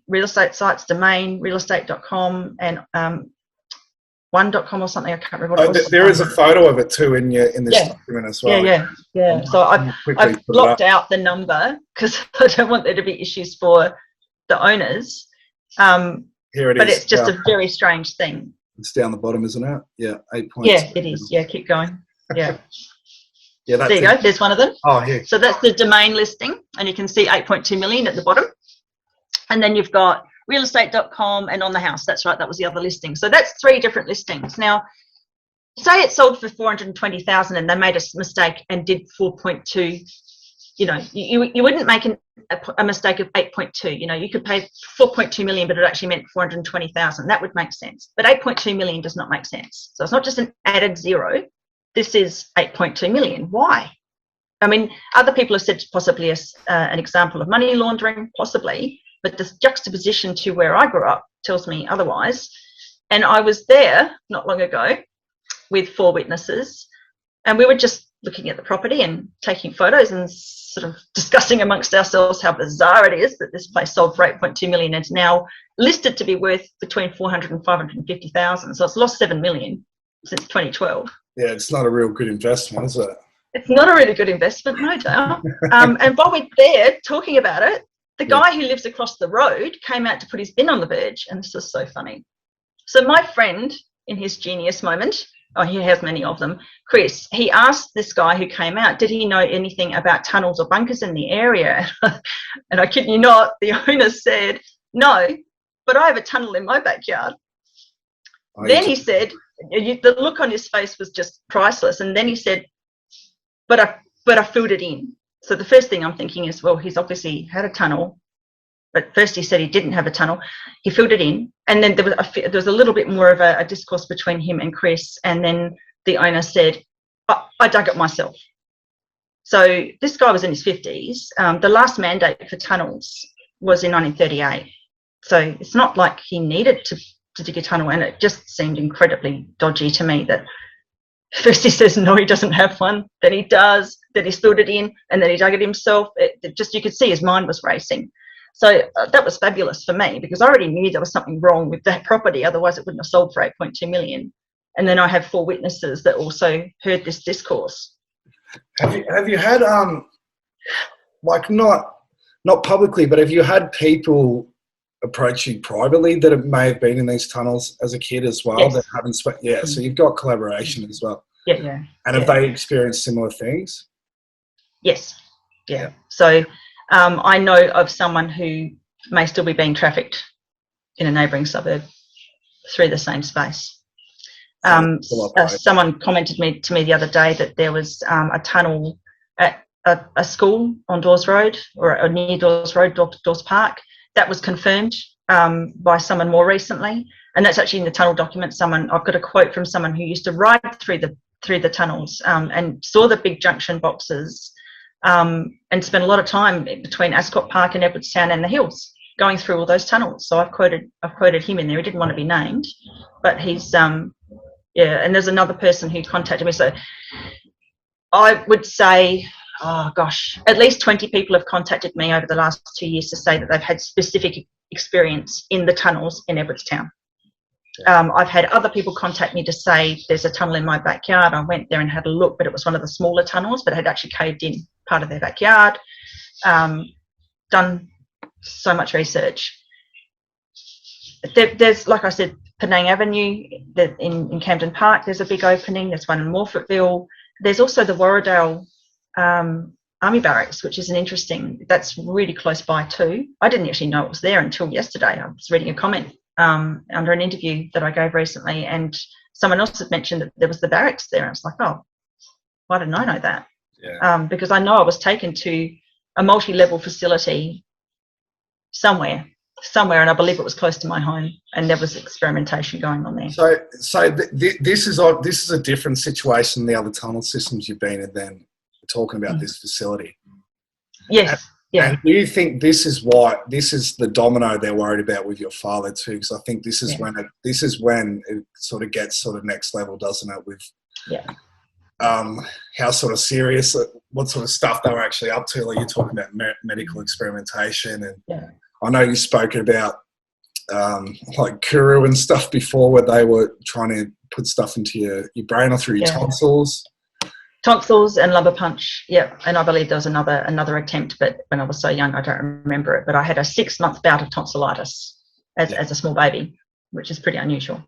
[SPEAKER 2] real estate sites, Domain, realestate.com, and one.com or something. I can't remember what it was.
[SPEAKER 1] There is a photo of it too in this document as well.
[SPEAKER 2] Yeah. So I've blocked out the number because I don't want there to be issues for the owners.
[SPEAKER 1] Here it is.
[SPEAKER 2] But it's just a very strange thing.
[SPEAKER 1] It's down the bottom, isn't it? Yeah, 8.2.
[SPEAKER 2] Yeah, it is. Yeah, keep going. Yeah.
[SPEAKER 1] Yeah, that's
[SPEAKER 2] there you
[SPEAKER 1] it.
[SPEAKER 2] go. There's one of them.
[SPEAKER 1] Oh, here.
[SPEAKER 2] So that's the domain listing, and you can see 8.2 million at the bottom. And then you've got realestate.com and on the house. That's right. That was the other listing. So that's 3 different listings. Now, say it sold for 420,000 and they made a mistake and did 4.2. You know, you wouldn't make a mistake of 8.2. You know, you could pay 4.2 million, but it actually meant 420,000. That would make sense. But 8.2 million does not make sense. So it's not just an added zero. This is 8.2 million. Why? I mean, other people have said possibly an example of money laundering, possibly, but the juxtaposition to where I grew up tells me otherwise. And I was there not long ago with 4 witnesses, and we were just looking at the property and taking photos and sort of discussing amongst ourselves how bizarre it is that this place sold for 8.2 million and is now listed to be worth between 400 and 550,000. So it's lost 7 million since 2012.
[SPEAKER 1] Yeah, it's not a real good investment, is it?
[SPEAKER 2] It's not a really good investment, no doubt. And while we're there talking about it, the guy who lives across the road came out to put his bin on the verge, and this is so funny. So my friend, in his genius moment, oh, he has many of them, Chris, he asked this guy who came out, did he know anything about tunnels or bunkers in the area? And I kid you not, the owner said, no, but I have a tunnel in my backyard. Then he said, the look on his face was just priceless. And then he said, but I filled it in. So the first thing I'm thinking is, well, he's obviously had a tunnel. But first he said he didn't have a tunnel. He filled it in. And then there was a little bit more of a discourse between him and Chris. And then the owner said, I dug it myself. So this guy was in his 50s. The last mandate for tunnels was in 1938. So it's not like he needed to dig a tunnel. And it just seemed incredibly dodgy to me that first he says, no, he doesn't have one. Then he does. Then he's filled it in. And then he dug it himself. It just, you could see his mind was racing. So that was fabulous for me because I already knew there was something wrong with that property. Otherwise, it wouldn't have sold for 8.2 million. And then I have 4 witnesses that also heard this discourse.
[SPEAKER 1] Have you had like not publicly, but have you had people approach you privately that it may have been in these tunnels as a kid as well?
[SPEAKER 2] Yes.
[SPEAKER 1] That haven't so you've got collaboration as well.
[SPEAKER 2] Yeah.
[SPEAKER 1] And have they experienced similar things?
[SPEAKER 2] Yes. Yeah. So I know of someone who may still be being trafficked in a neighbouring suburb through the same space. Someone commented to me the other day that there was a tunnel at a school on Dawes Road or near Dawes Road, Dawes Park. That was confirmed by someone more recently, and that's actually in the tunnel document. I've got a quote from someone who used to ride through the tunnels and saw the big junction boxes and spent a lot of time between Ascot Park and Edwardstown and the hills going through all those tunnels. So I've quoted him in there. He didn't want to be named, but he's and there's another person who contacted me. So I would say, at least 20 people have contacted me over the last 2 years to say that they've had specific experience in the tunnels in Edwardstown. I've had other people contact me to say there's a tunnel in my backyard. I went there and had a look, but it was one of the smaller tunnels, but it had actually caved in part of their backyard. Done so much research. There's, like I said, Penang Avenue in Camden Park, there's a big opening. There's one in Morfettville. There's also the Warradale Army Barracks, which is that's really close by too. I didn't actually know it was there until yesterday. I was reading a comment under an interview that I gave recently, and someone else had mentioned that there was the barracks there. And I was like, oh, why didn't I know that? Yeah. Because I know I was taken to a multi-level facility somewhere, and I believe it was close to my home, and there was experimentation going on there.
[SPEAKER 1] So this is a different situation than the other tunnel systems you've been in. Then talking about this facility.
[SPEAKER 2] Yes.
[SPEAKER 1] And do you think this is the domino they're worried about with your father too? Because I think this is when it sort of gets sort of next level, doesn't it? With how sort of serious, what sort of stuff they were actually up to. Like you're talking about medical experimentation, and I know you've spoken about like Kuru and stuff before, where they were trying to put stuff into your brain or through your tonsils.
[SPEAKER 2] Tonsils and lumbar punch, and I believe there was another attempt, but when I was so young I don't remember it, but I had a 6-month bout of tonsillitis as a small baby, which is pretty unusual.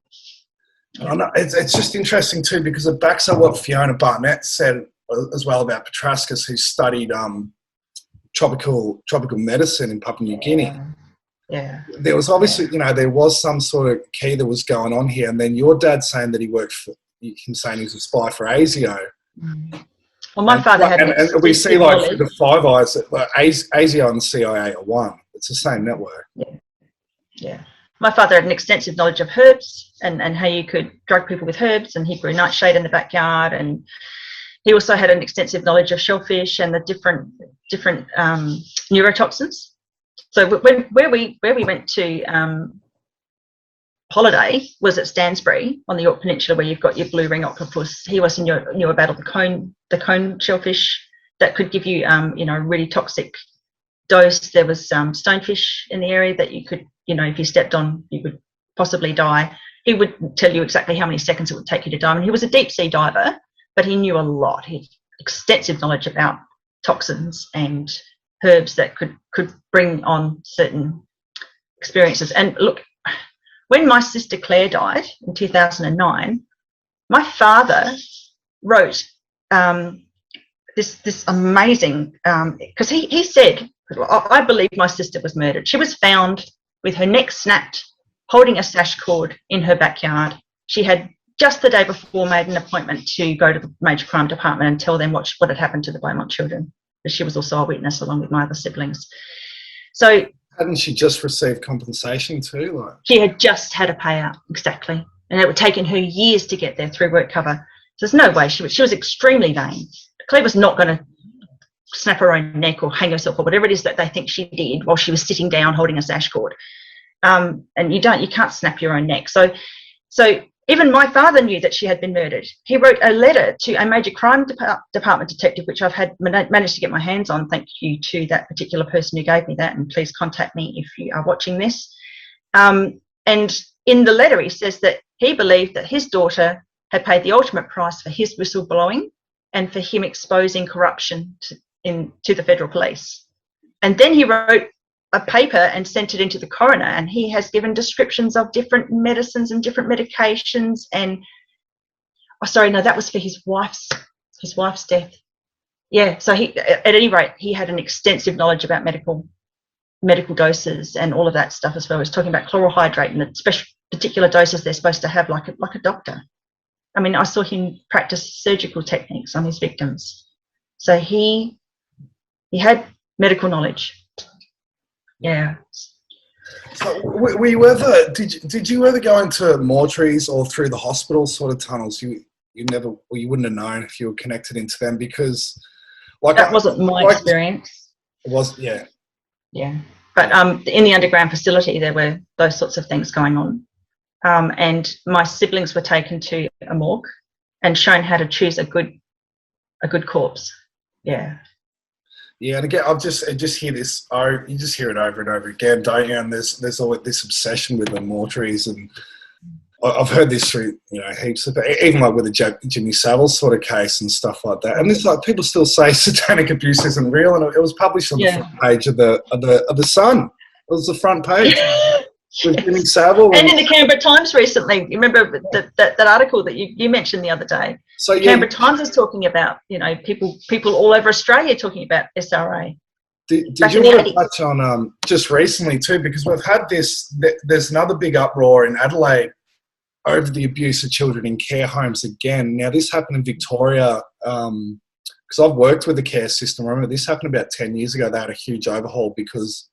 [SPEAKER 1] I know, it's just interesting too, because it backs up what Fiona Barnett said as well about Petrascus, who studied tropical medicine in Papua New Guinea.
[SPEAKER 2] Yeah.
[SPEAKER 1] There was obviously, there was some sort of key that was going on here, and then your dad saying that he worked for him, saying he was a spy for ASIO.
[SPEAKER 2] Well, my father had
[SPEAKER 1] and we see like through the Five Eyes that like, ASIO and the CIA are one. It's the same network.
[SPEAKER 2] Yeah. My father had an extensive knowledge of herbs and how you could drug people with herbs, and he grew nightshade in the backyard, and he also had an extensive knowledge of shellfish and the different neurotoxins. So where we went to holiday was at Stansbury on the York Peninsula, where you've got your blue ring octopus. He also knew about the cone shellfish that could give you a really toxic dose. There was stonefish in the area that you could, if you stepped on, you would possibly die. He would tell you exactly how many seconds it would take you to die. And he was a deep sea diver, but he knew a lot. He had extensive knowledge about toxins and herbs that could bring on certain experiences. And look, when my sister Claire died in 2009, my father wrote this amazing, because he said, I believe my sister was murdered. She was found with her neck snapped, holding a sash cord in her backyard. She had just the day before made an appointment to go to the Major Crime Department and tell them what had happened to the Beaumont children. But she was also a witness along with my other siblings. So
[SPEAKER 1] hadn't she just received compensation too?
[SPEAKER 2] She had just had a payout, exactly. And it would taken her years to get there through work cover. So there's no way. She was extremely vain. Claire was not going to snap her own neck or hang herself or whatever it is that they think she did while she was sitting down holding a sash cord. And you can't snap your own neck. So even my father knew that she had been murdered. He wrote a letter to a Major Crime Department detective, which I've had managed to get my hands on. Thank you to that particular person who gave me that, and please contact me if you are watching this. And in the letter, he says that he believed that his daughter had paid the ultimate price for his whistleblowing and for him exposing corruption to the federal police. And then he wrote a paper and sent it into the coroner, and he has given descriptions of different medicines and different medications. And that was for his wife's death. Yeah, so at any rate, he had an extensive knowledge about medical doses and all of that stuff as well. He was talking about chloral hydrate and the particular doses they're supposed to have, like a doctor. I mean, I saw him practice surgical techniques on his victims. So he had medical knowledge. Yeah.
[SPEAKER 1] So were you ever, did you ever go into mortuaries or through the hospital sort of tunnels? You wouldn't have known if you were connected into them, because
[SPEAKER 2] that wasn't my experience.
[SPEAKER 1] It was, yeah.
[SPEAKER 2] Yeah. But in the underground facility, there were those sorts of things going on. And my siblings were taken to a morgue and shown how to choose a good corpse. Yeah.
[SPEAKER 1] Yeah, and again, I just hear this. You just hear it over and over again, don't you? And there's always this obsession with the mortuaries, and I've heard this through heaps of, even like with the Jimmy Savile sort of case and stuff like that. And it's like people still say satanic abuse isn't real, and it was published on the front page of the Sun. It was the front page. With Jimmy Savile.
[SPEAKER 2] And in the Canberra Times recently, you remember that article that you mentioned the other day? So the Canberra Times is talking about, people all over Australia talking about SRA.
[SPEAKER 1] Did you want to touch on just recently too, because we've had there's another big uproar in Adelaide over the abuse of children in care homes again. Now, this happened in Victoria because I've worked with the care system. I remember this happened about 10 years ago. They had a huge overhaul because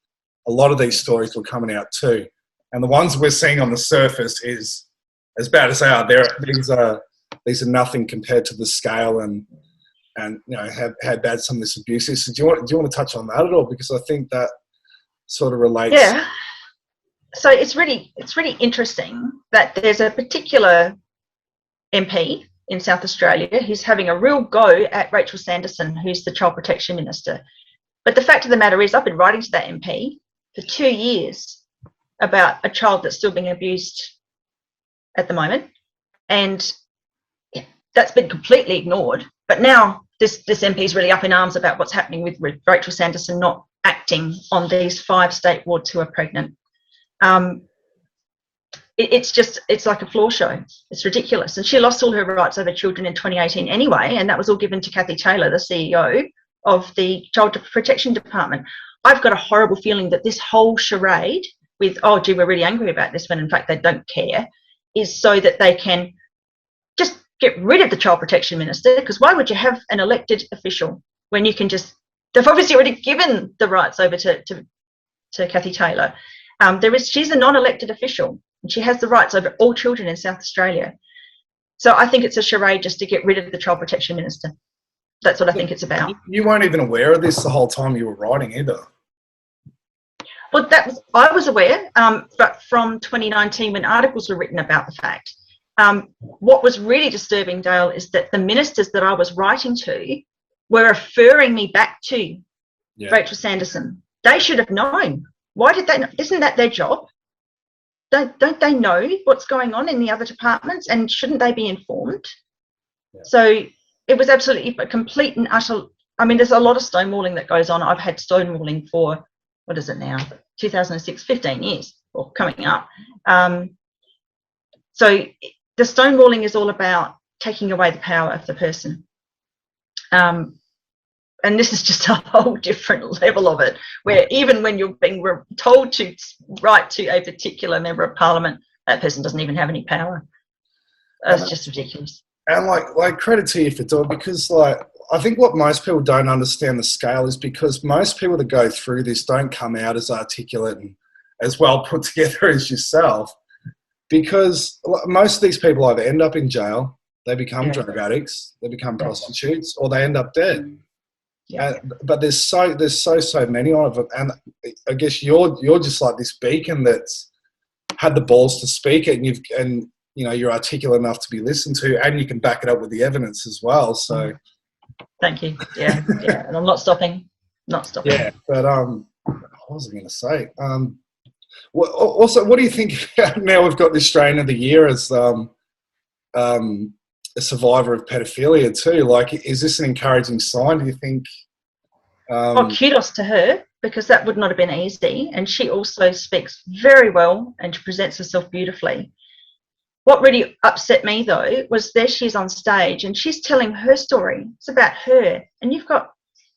[SPEAKER 1] a lot of these stories were coming out too. And the ones we're seeing on the surface is, as bad as they are, these are nothing compared to the scale and how bad some of this abuse is. So do you want to touch on that at all? Because I think that sort of relates.
[SPEAKER 2] Yeah. So it's really interesting that there's a particular MP in South Australia who's having a real go at Rachel Sanderson, who's the Child Protection Minister. But the fact of the matter is, I've been writing to that MP for 2 years about a child that's still being abused at the moment, and that's been completely ignored. But now this MP is really up in arms about what's happening with Rachel Sanderson not acting on these 5 state wards who are pregnant. it's like a floor show. It's ridiculous. And she lost all her rights over children in 2018 anyway, and that was all given to Kathy Taylor, the CEO of the Child Protection Department. I've got a horrible feeling that this whole charade with, oh, gee, we're really angry about this, when in fact they don't care, is so that they can just get rid of the Child Protection Minister, because why would you have an elected official when you can just, they've obviously already given the rights over to Kathy Taylor. She's a non-elected official, and she has the rights over all children in South Australia. So I think it's a charade just to get rid of the Child Protection Minister. That's what I think it's about.
[SPEAKER 1] You weren't even aware of this the whole time you were writing either.
[SPEAKER 2] Well, I was aware, but from 2019 when articles were written about the fact. What was really disturbing, Dale, is that the ministers that I was writing to were referring me back to Rachel Sanderson. They should have known. Why did they? Isn't that their job? Don't they know what's going on in the other departments, and shouldn't they be informed? Yeah. So it was absolutely a complete and utter. I mean, there's a lot of stonewalling that goes on. I've had stonewalling for, what is it now? 2006, 15 years, or coming up. So the stonewalling is all about taking away the power of the person. And this is just a whole different level of it, where even when you're being told to write to a particular member of parliament, that person doesn't even have any power. It's just ridiculous.
[SPEAKER 1] And like credit to you for doing, because I think what most people don't understand the scale is because most people that go through this don't come out as articulate and as well put together as yourself, because most of these people either end up in jail, they become drug addicts, they become prostitutes, or they end up dead. Yeah. But there's so many of them, and I guess you're just like this beacon that's had the balls to speak it, and you're articulate enough to be listened to, and you can back it up with the evidence as well. So,
[SPEAKER 2] thank you. Yeah, and I'm not stopping.
[SPEAKER 1] Yeah, but what was I going to say? Also, what do you think now we've got this strain of the year as a survivor of pedophilia too? Like, is this an encouraging sign, do you think?
[SPEAKER 2] Kudos to her, because that would not have been easy, and she also speaks very well and presents herself beautifully. What really upset me though was there she is on stage and she's telling her story. It's about her, and you've got a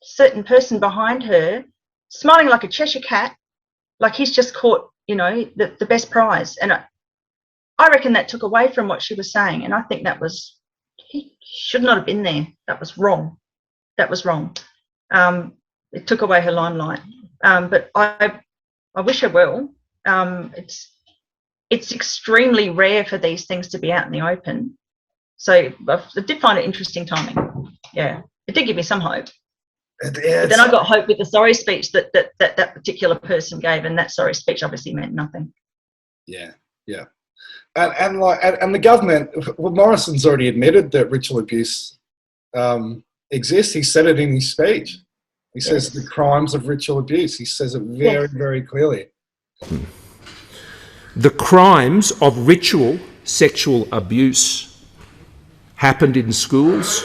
[SPEAKER 2] certain person behind her smiling like a Cheshire cat, like he's just caught the best prize. And I reckon that took away from what she was saying, and I think he should not have been there. That was wrong. It took away her limelight. But I wish her well. It's extremely rare for these things to be out in the open. So I did find it interesting timing. Yeah, it did give me some hope. But then I got hope with the sorry speech that particular person gave, and that sorry speech obviously meant nothing. Yeah.
[SPEAKER 1] And the government, well, Morrison's already admitted that ritual abuse exists. He said it in his speech. He says the crimes of ritual abuse. He says it very, very clearly.
[SPEAKER 3] The crimes of ritual sexual abuse happened in schools,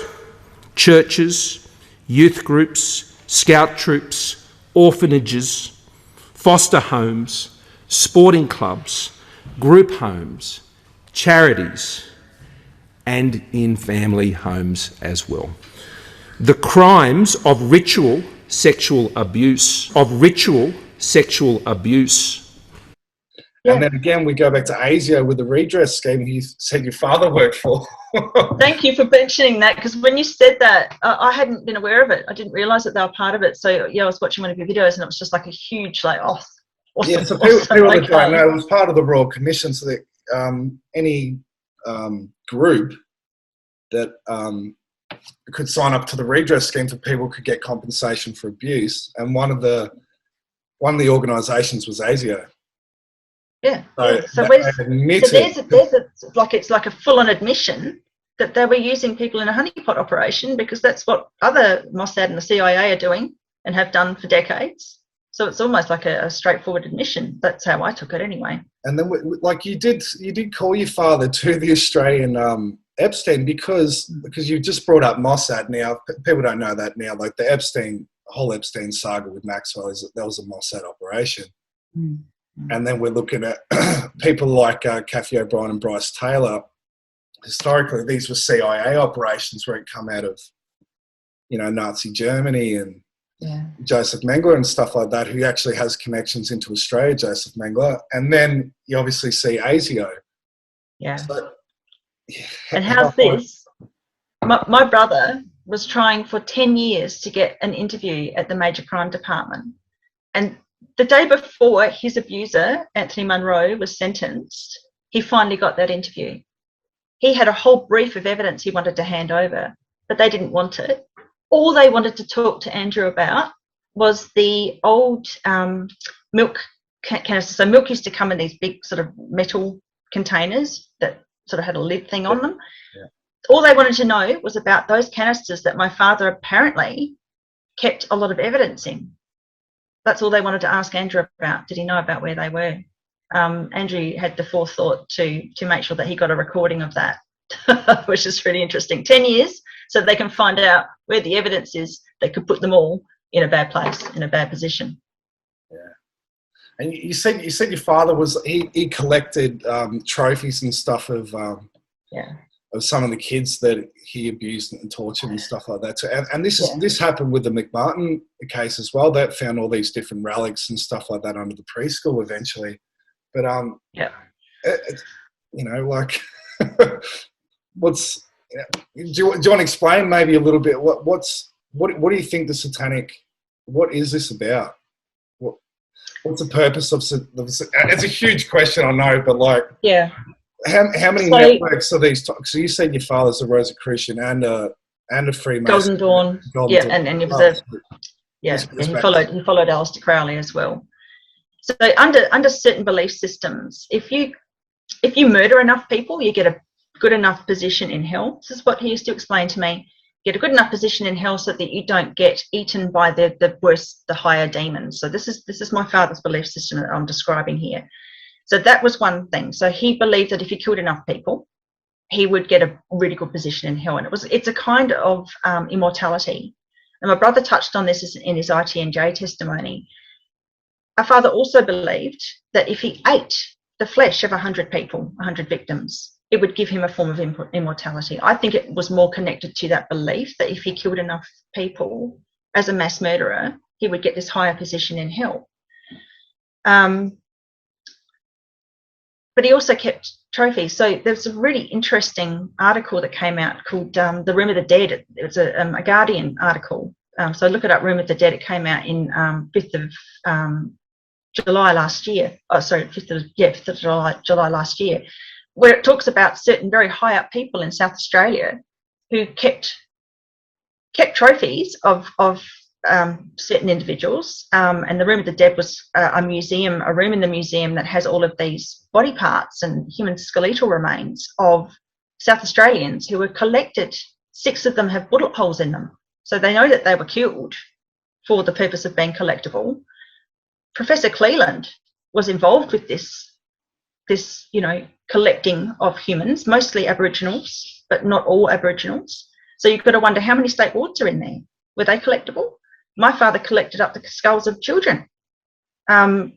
[SPEAKER 3] churches, youth groups, scout troops, orphanages, foster homes, sporting clubs, group homes, charities, and in family homes as well. The crimes of ritual sexual abuse,
[SPEAKER 1] And then again, we go back to ASIO with the redress scheme you said your father worked for.
[SPEAKER 2] Thank you for mentioning that, because when you said that, I hadn't been aware of it. I didn't realise that they were part of it. So, I was watching one of your videos and it was just like a huge, awesome.
[SPEAKER 1] Yeah, so people that don't know, it was part of the Royal Commission, so that any group that could sign up to the redress scheme for people could get compensation for abuse, and one of the organisations was ASIO.
[SPEAKER 2] Yeah. So it's like a full-on admission that they were using people in a honeypot operation, because that's what other Mossad and the CIA are doing and have done for decades. So it's almost like a straightforward admission. That's how I took it anyway. And
[SPEAKER 1] then, you did call your father to the Australian Epstein because you just brought up Mossad. Now people don't know that now. Like the whole Epstein saga with Maxwell, that was a Mossad operation. And then we're looking at people like Kathy O'Brien and Bryce Taylor. Historically, these were CIA operations where it come out of, Nazi Germany, and Joseph Mengele and stuff like that, who actually has connections into Australia, Joseph Mengele. And then you obviously see ASIO.
[SPEAKER 2] Yeah.
[SPEAKER 1] So,
[SPEAKER 2] and how's this? My brother was trying for 10 years to get an interview at the Major Crime Department. And the day before his abuser, Anthony Munro, was sentenced, he finally got that interview. He had a whole brief of evidence he wanted to hand over, but they didn't want it. All they wanted to talk to Andrew about was the old milk canisters. So milk used to come in these big sort of metal containers that sort of had a lid thing on them.
[SPEAKER 1] Yeah.
[SPEAKER 2] All they wanted to know was about those canisters that my father apparently kept a lot of evidence in. That's all they wanted to ask Andrew about. Did he know about where they were? Andrew had the forethought to make sure that he got a recording of that, which is really interesting. 10 years, so they can find out where the evidence is. They could put them all in a bad place, in a bad position.
[SPEAKER 1] Yeah. And you said your father he collected trophies and stuff of some of the kids that he abused and tortured and stuff like that too. And this happened with the McMartin case as well. That found all these different relics and stuff like that under the preschool eventually. But what's do you want to explain maybe a little bit what do you think the satanic? What is this about? What's the purpose of? It's a huge question, I know, but how many networks are these? So you said your father's a Rosicrucian and a Freemason.
[SPEAKER 2] Golden Dawn. And he was he followed Aleister Crowley as well. So under certain belief systems, if you murder enough people, you get a good enough position in hell. This is what he used to explain to me. Get a good enough position in hell so that you don't get eaten by the worse, the higher demons. So this is my father's belief system that I'm describing here. So that was one thing. So he believed that if he killed enough people, he would get a really good position in hell. And it's a kind of immortality. And my brother touched on this in his ITNJ testimony. Our father also believed that if he ate the flesh of 100 people, 100 victims, it would give him a form of immortality. I think it was more connected to that belief that if he killed enough people as a mass murderer, he would get this higher position in hell. But he also kept trophies. So there's a really interesting article that came out called The Room of the Dead. It was a Guardian article. So look it up, Room of the Dead. It came out in 5th of July last year. Oh, sorry, 5th of July last year, where it talks about certain very high up people in South Australia who kept trophies of certain individuals. And the Room of the Dead was a room in the museum that has all of these body parts and human skeletal remains of South Australians who were collected. 6 of them have bullet holes in them. So they know that they were killed for the purpose of being collectible. Professor Cleland was involved with this collecting of humans, mostly Aboriginals, but not all Aboriginals. So you've got to wonder how many state wards are in there. Were they collectible? My father collected up the skulls of children. And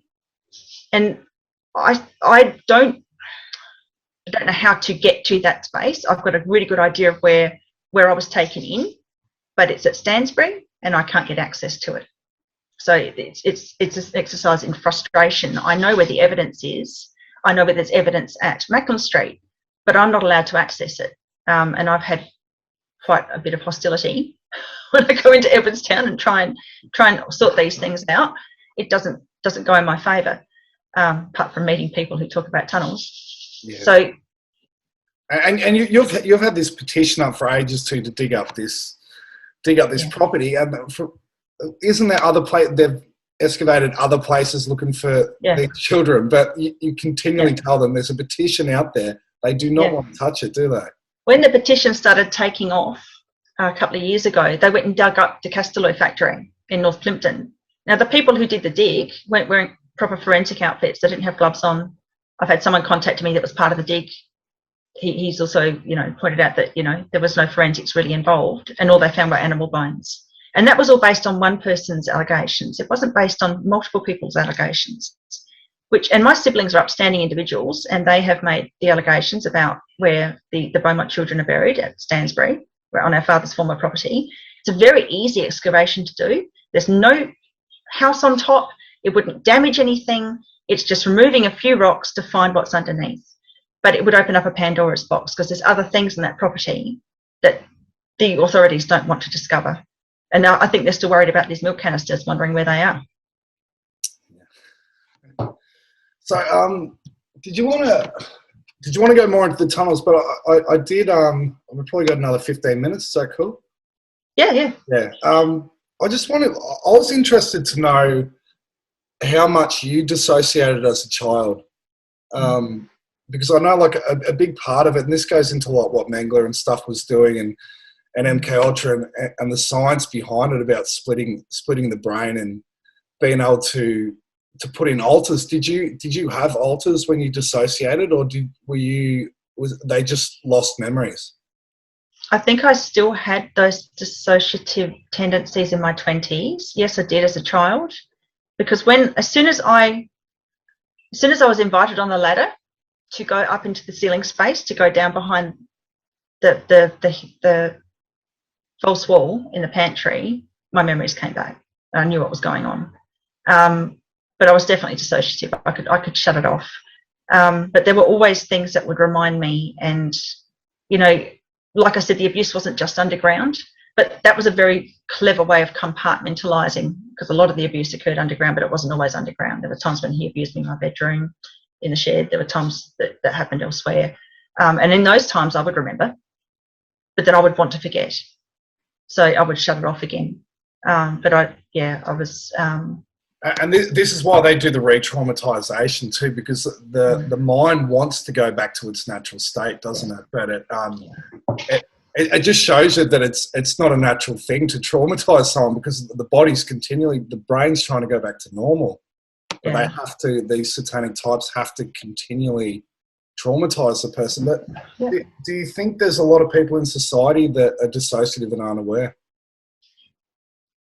[SPEAKER 2] I don't know how to get to that space. I've got a really good idea of where I was taken in, but it's at Stansbury and I can't get access to it. So it's an exercise in frustration. I know where the evidence is. I know where there's evidence at Macklin Street, but I'm not allowed to access it. And I've had quite a bit of hostility when I go into Edwardstown and try and sort these things out. It doesn't go in my favour, apart from meeting people who talk about tunnels. Yeah. So,
[SPEAKER 1] and you've had this petition up for ages to dig up this property. And isn't there other they've excavated other places looking for their children, but you continually tell them there's a petition out there. They do not want to touch it, do they? When
[SPEAKER 2] the petition started taking off a couple of years ago, they went and dug up the Castelloy factory in North Plympton. Now, the people who did the dig weren't wearing proper forensic outfits. They didn't have gloves on. I've had someone contact me that was part of the dig. He's also, pointed out that, there was no forensics really involved, and all they found were animal bones. And that was all based on one person's allegations. It wasn't based on multiple people's allegations. and my siblings are upstanding individuals, and they have made the allegations about where the Beaumont children are buried at Stansbury, where on our father's former property. It's a very easy excavation to do. There's no house on top. It wouldn't damage anything. It's just removing a few rocks to find what's underneath. But it would open up a Pandora's box, because there's other things in that property that the authorities don't want to discover. And now I think they're still worried about these milk canisters, wondering where they are.
[SPEAKER 1] So, did you want to go more into the tunnels? But I did. We've probably got another 15 minutes. Is that cool?
[SPEAKER 2] Yeah.
[SPEAKER 1] I was interested to know how much you dissociated as a child, because I know like a big part of it, and this goes into what Mengler and stuff was doing, and MK Ultra and the science behind it about splitting the brain and being able to put in alters. Did you have alters when you dissociated, or was they just lost memories?
[SPEAKER 2] I think I still had those dissociative tendencies in my 20s. Yes, I did as a child, because as soon as I was invited on the ladder to go up into the ceiling space, to go down behind the false wall in the pantry, my memories came back. I knew what was going on. But I was definitely dissociative. I could shut it off. But there were always things that would remind me, and, you know, like I said, the abuse wasn't just underground, but that was a very clever way of compartmentalising, because a lot of the abuse occurred underground, but it wasn't always underground. There were times when he abused me in my bedroom, in the shed. There were times that happened elsewhere. And in those times I would remember, but then I would want to forget. So I would shut it off again. But I was...
[SPEAKER 1] And this is why they do the re-traumatization too, because the mind wants to go back to its natural state, doesn't it? But it just shows you that it's not a natural thing to traumatize someone, because the body's the brain's trying to go back to normal. But these satanic types have to continually traumatize the person. But do you think there's a lot of people in society that are dissociative and aren't aware?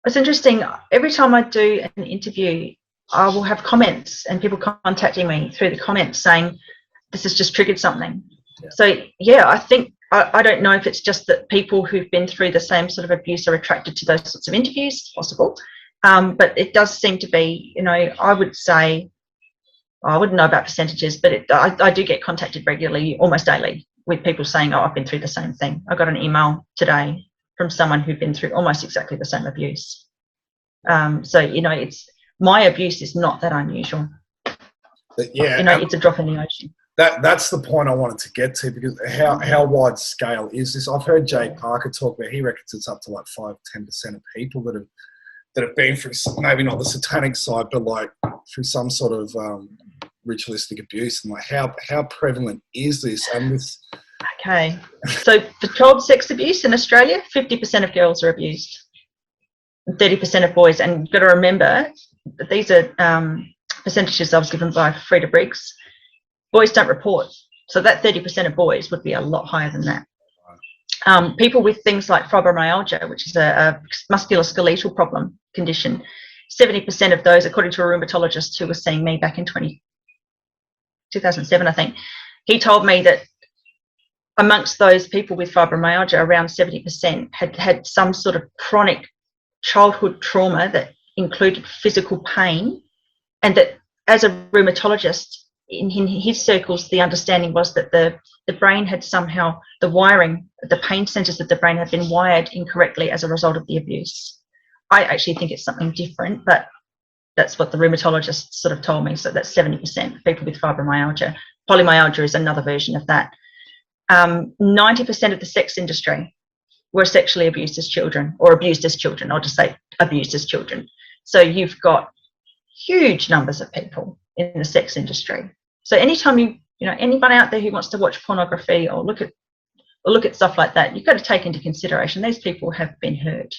[SPEAKER 2] It's interesting. Every time I do an interview, I will have comments and people contacting me through the comments saying, this has just triggered something. Yeah. So, I think, I don't know if it's just that people who've been through the same sort of abuse are attracted to those sorts of interviews, possible. But it does seem to be, you know, I would say, I wouldn't know about percentages, but I do get contacted regularly, almost daily, with people saying, I've been through the same thing. I got an email today from someone who'd been through almost exactly the same abuse. So, you know, my abuse is not that unusual.
[SPEAKER 1] Yeah,
[SPEAKER 2] you know, it's a drop in the ocean.
[SPEAKER 1] That's the point I wanted to get to, because how wide scale is this? I've heard Jake Parker talk about, he reckons it's up to like 5-10% of people that have been through, maybe not the satanic side, but like through some sort of ritualistic abuse. And like, how prevalent is this? And this.
[SPEAKER 2] Okay, so for child sex abuse in Australia, 50% of girls are abused, and 30% of boys. And you've got to remember that these are percentages I was given by Frida Briggs. Boys don't report, so that 30% of boys would be a lot higher than that. People with things like fibromyalgia, which is a musculoskeletal condition, 70% of those, according to a rheumatologist who was seeing me back in 2007, I think, he told me that amongst those people with fibromyalgia, around 70% had some sort of chronic childhood trauma that included physical pain, and that as a rheumatologist, in his circles, the understanding was that the brain had somehow, the wiring, the pain centres of the brain had been wired incorrectly as a result of the abuse. I actually think it's something different, but that's what the rheumatologist sort of told me. So that's 70% of people with fibromyalgia. Polymyalgia is another version of that. 90% of the sex industry were sexually abused as children, or abused as children. I'll just say abused as children. So you've got huge numbers of people in the sex industry. So anytime you know, anyone out there who wants to watch pornography or look at stuff like that, you've got to take into consideration these people have been hurt,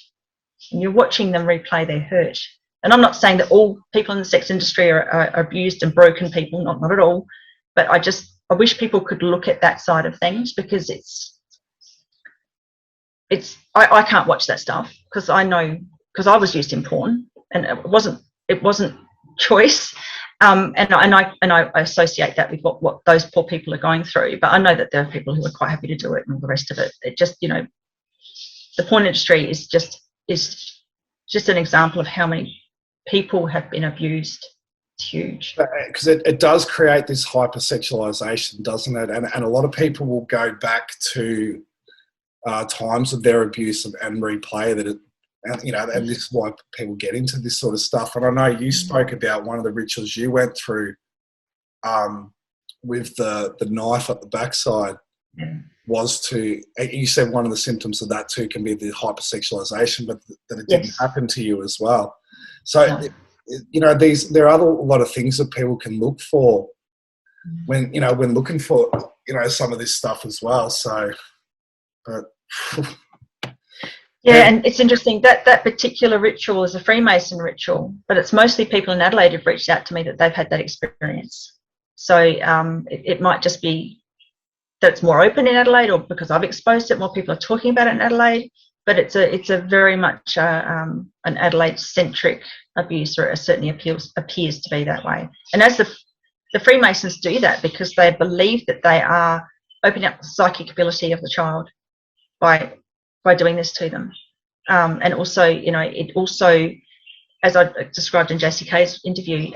[SPEAKER 2] and you're watching them replay their hurt. And I'm not saying that all people in the sex industry are abused and broken people, not at all. But I wish people could look at that side of things, because I can't watch that stuff, because I know, because I was used in porn, and it wasn't choice. I associate that with what those poor people are going through. But I know that there are people who are quite happy to do it and all the rest of it. It just, the porn industry is just an example of how many people have been abused. It's huge.
[SPEAKER 1] Because it does create this hypersexualization, doesn't it? And a lot of people will go back to times of their abuse and replay that. And this is why people get into this sort of stuff. And I know you spoke about one of the rituals you went through with the knife at the backside.
[SPEAKER 2] Yeah.
[SPEAKER 1] You said one of the symptoms of that too can be the hypersexualization, but that it didn't happen to you as well. So, there are a lot of things that people can look for when looking for, some of this stuff as well. So, but...
[SPEAKER 2] Yeah, and it's interesting that particular ritual is a Freemason ritual, but it's mostly people in Adelaide who've reached out to me that they've had that experience. So it might just be that it's more open in Adelaide, or because I've exposed it, more people are talking about it in Adelaide. But it's a very much an Adelaide-centric abuse, or it certainly appears to be that way. And as the Freemasons do that because they believe that they are opening up the psychic ability of the child by doing this to them. And also, it also, as I described in JCK's interview,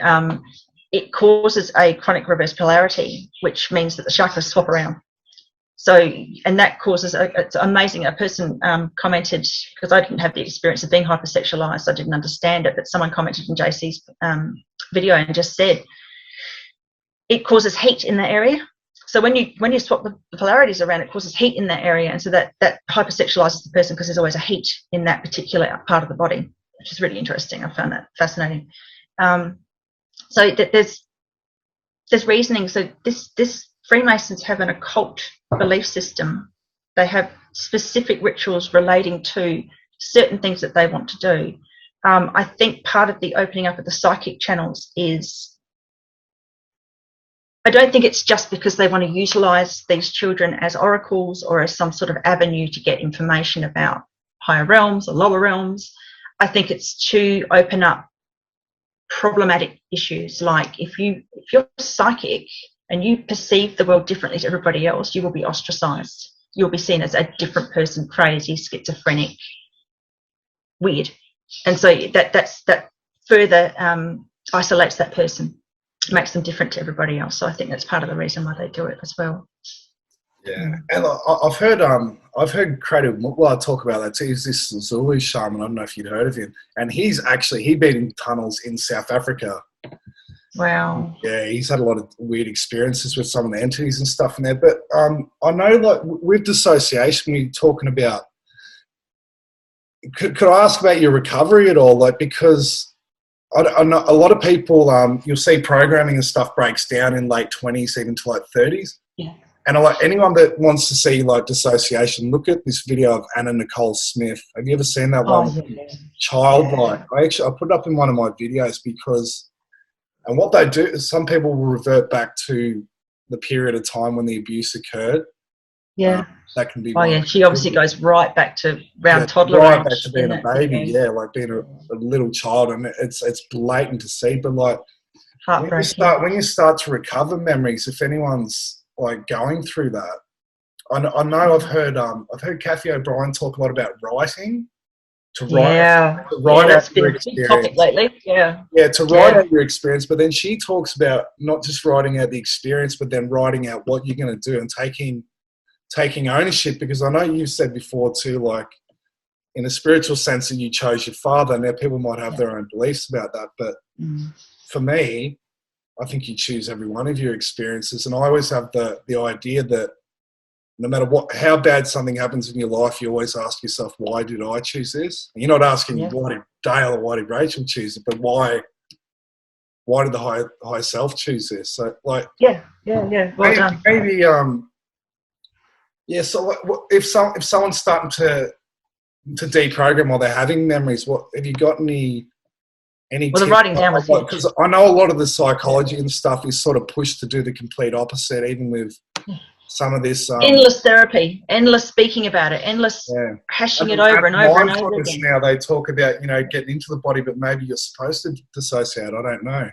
[SPEAKER 2] it causes a chronic reverse polarity, which means that the chakras swap around. So, and that causes, it's amazing, a person commented, because I didn't have the experience of being hypersexualized, I didn't understand it, but someone commented in JC's video and just said, it causes heat in the area. So when you swap the polarities around, it causes heat in that area, and so that hypersexualizes the person because there's always a heat in that particular part of the body, which is really interesting. I found that fascinating. So there's reasoning. So this Freemasons have an occult belief system. They have specific rituals relating to certain things that they want to do. I think part of the opening up of the psychic channels is, I don't think it's just because they want to utilise these children as oracles or as some sort of avenue to get information about higher realms or lower realms. I think it's to open up problematic issues, like if you're psychic and you perceive the world differently to everybody else, you will be ostracised. You'll be seen as a different person, crazy, schizophrenic, weird. And so that further isolates that person, makes them different to everybody else. So I think that's part of the reason why they do it as well.
[SPEAKER 1] Yeah, and I've heard Creative Mutwa talk about that too. He's this Zulu shaman. I don't know if you'd heard of him, and he'd been in tunnels in South Africa.
[SPEAKER 2] Wow.
[SPEAKER 1] Yeah, he's had a lot of weird experiences with some of the entities and stuff in there. But I know, like with dissociation, we're talking about. Could I ask about your recovery at all? Like, because I know a lot of people, you'll see programming and stuff breaks down in late 20s, even to like 30s.
[SPEAKER 2] Yeah.
[SPEAKER 1] And anyone that wants to see like dissociation, look at this video of Anna Nicole Smith. Have you ever seen that one?
[SPEAKER 2] Yeah.
[SPEAKER 1] Childlike. I put it up in one of my videos because, and what they do is some people will revert back to the period of time when the abuse occurred.
[SPEAKER 2] Yeah.
[SPEAKER 1] That can be.
[SPEAKER 2] Oh yeah, she obviously goes right back to toddler
[SPEAKER 1] right
[SPEAKER 2] age,
[SPEAKER 1] back to being a baby. Yeah, like being a little child, and it's blatant to see. But like when you start to recover memories, if anyone's like going through that, I know I've heard Kathy O'Brien talk a lot about writing. To write out your experience.
[SPEAKER 2] Topic lately. Yeah.
[SPEAKER 1] Yeah, to write out your experience, but then she talks about not just writing out the experience, but then writing out what you're going to do and taking ownership, because I know you've said before too, like in a spiritual sense that you chose your father. Now people might have their own beliefs about that, but for me, I think you choose every one of your experiences. And I always have the idea that no matter how bad something happens in your life, you always ask yourself, why did I choose this? And you're not asking why did Dale or why did Rachel choose it, but why did the high self choose this? So like
[SPEAKER 2] well done.
[SPEAKER 1] Maybe so if someone's starting to deprogram while they're having memories, what have you got any
[SPEAKER 2] the writing down was huge.
[SPEAKER 1] Because I know a lot of the psychology and stuff is sort of pushed to do the complete opposite, even with some of this
[SPEAKER 2] endless therapy, endless speaking about it, endless hashing it over and over and over again.
[SPEAKER 1] Now they talk about getting into the body, but maybe you're supposed to dissociate. I don't know.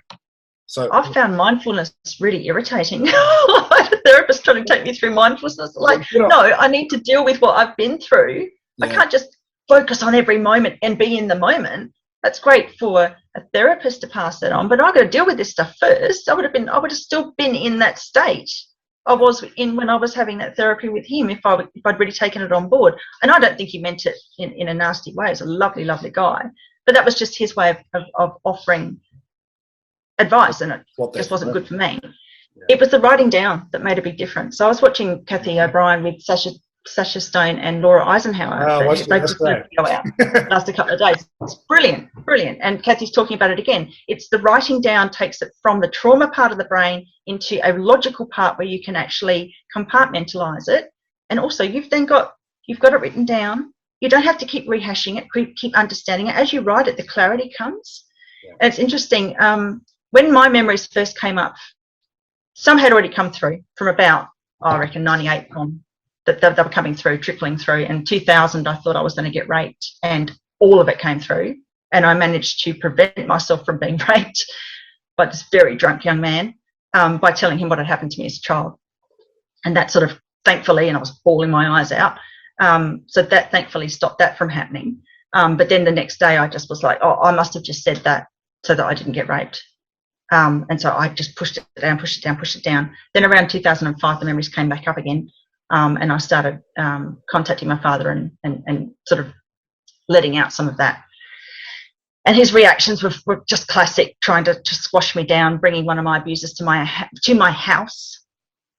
[SPEAKER 1] So
[SPEAKER 2] I found mindfulness really irritating. I had a therapist trying to take me through mindfulness. Like, no, I need to deal with what I've been through. I can't just focus on every moment and be in the moment. That's great for a therapist to pass that on, but I've got to deal with this stuff first. I would have still been in that state I was in when I was having that therapy with him if I'd really taken it on board. And I don't think he meant it in a nasty way. He's a lovely, lovely guy. But that was just his way of offering advice, and it just wasn't good for me. Yeah. It was the writing down that made a big difference. So I was watching Kathy O'Brien with Sasha Stone and Laura Eisenhower. They just go out last a couple of days. It's brilliant. And Kathy's talking about it again. It's the writing down takes it from the trauma part of the brain into a logical part where you can actually compartmentalize it. And also you've got it written down. You don't have to keep rehashing it, keep understanding it. As you write it, the clarity comes. Yeah. And it's interesting. When my memories first came up, some had already come through from about, I reckon, 98 on. That they were coming through, trickling through. In 2000, I thought I was going to get raped, and all of it came through. And I managed to prevent myself from being raped by this very drunk young man by telling him what had happened to me as a child. And that sort of, thankfully, and I was bawling my eyes out, so that thankfully stopped that from happening. But then the next day, I just was like, oh, I must have just said that so that I didn't get raped. And so I just pushed it down. Then around 2005, the memories came back up again. And I started contacting my father and sort of letting out some of that. And his reactions were just classic, trying to just squash me down, bringing one of my abusers to my house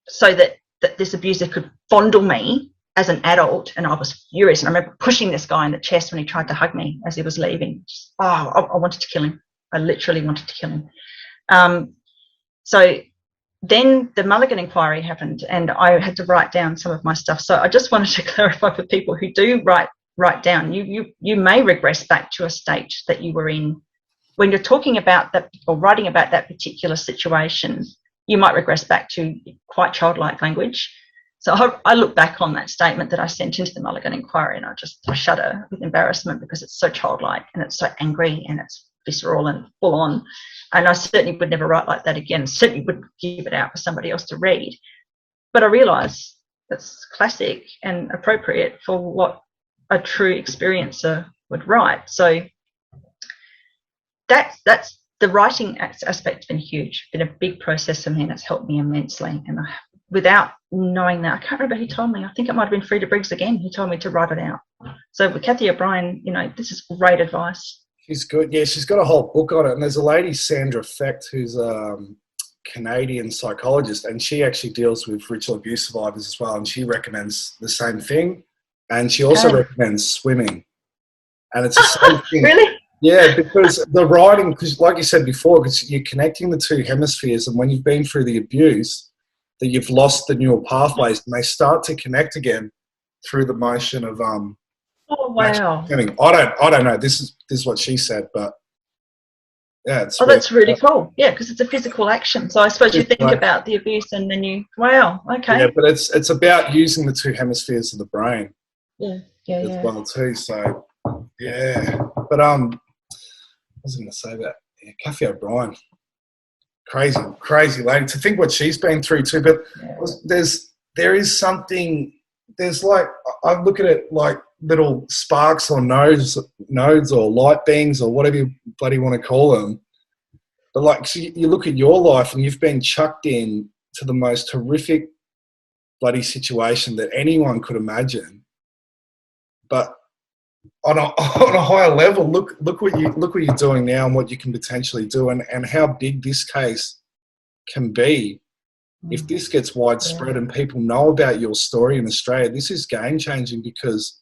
[SPEAKER 2] so that this abuser could fondle me as an adult. And I was furious. And I remember pushing this guy in the chest when he tried to hug me as he was leaving. I wanted to kill him. I literally wanted to kill him. So then the Mulligan inquiry happened, and I had to write down some of my stuff. So I just wanted to clarify for people who do write down, you may regress back to a state that you were in when you're talking about that or writing about that particular situation. You might regress back to quite childlike language. So I look back on that statement that I sent into the Mulligan inquiry, and I shudder with embarrassment because it's so childlike and it's so angry and it's visceral and full on. And I certainly would never write like that again. Certainly wouldn't give it out for somebody else to read. But I realise that's classic and appropriate for what a true experiencer would write. So that's the writing aspect's been huge. Been a big process for me, and it's helped me immensely. And without knowing that, I can't remember who told me. I think it might have been Frida Briggs again who told me to write it out. So with Kathy O'Brien, this is great advice.
[SPEAKER 1] She's good. Yeah, she's got a whole book on it. And there's a lady, Sandra Fecht, who's a Canadian psychologist, and she actually deals with ritual abuse survivors as well. And she recommends the same thing. And she also recommends swimming. And it's the same thing.
[SPEAKER 2] Really?
[SPEAKER 1] Yeah, because the writing, because like you said before, because you're connecting the two hemispheres, and when you've been through the abuse, that you've lost the neural pathways, and they start to connect again through the motion of
[SPEAKER 2] oh wow!
[SPEAKER 1] I don't know. This is what she said, but yeah, it's
[SPEAKER 2] that's really cool. Yeah, because it's a physical action. So I suppose you think about the abuse, and then wow, okay.
[SPEAKER 1] Yeah, but it's about using the two hemispheres of the brain.
[SPEAKER 2] Yeah.
[SPEAKER 1] Well too. So yeah, but I was going to say that. Yeah, Kathy O'Brien, crazy lady. To think what she's been through too. But there is something. There's like, I look at it like little sparks or nodes or light beams or whatever you bloody want to call them. But like, you look at your life and you've been chucked in to the most horrific bloody situation that anyone could imagine. But on a higher level, look what you're doing now and what you can potentially do, and how big this case can be. If this gets widespread and people know about your story in Australia, this is game-changing, because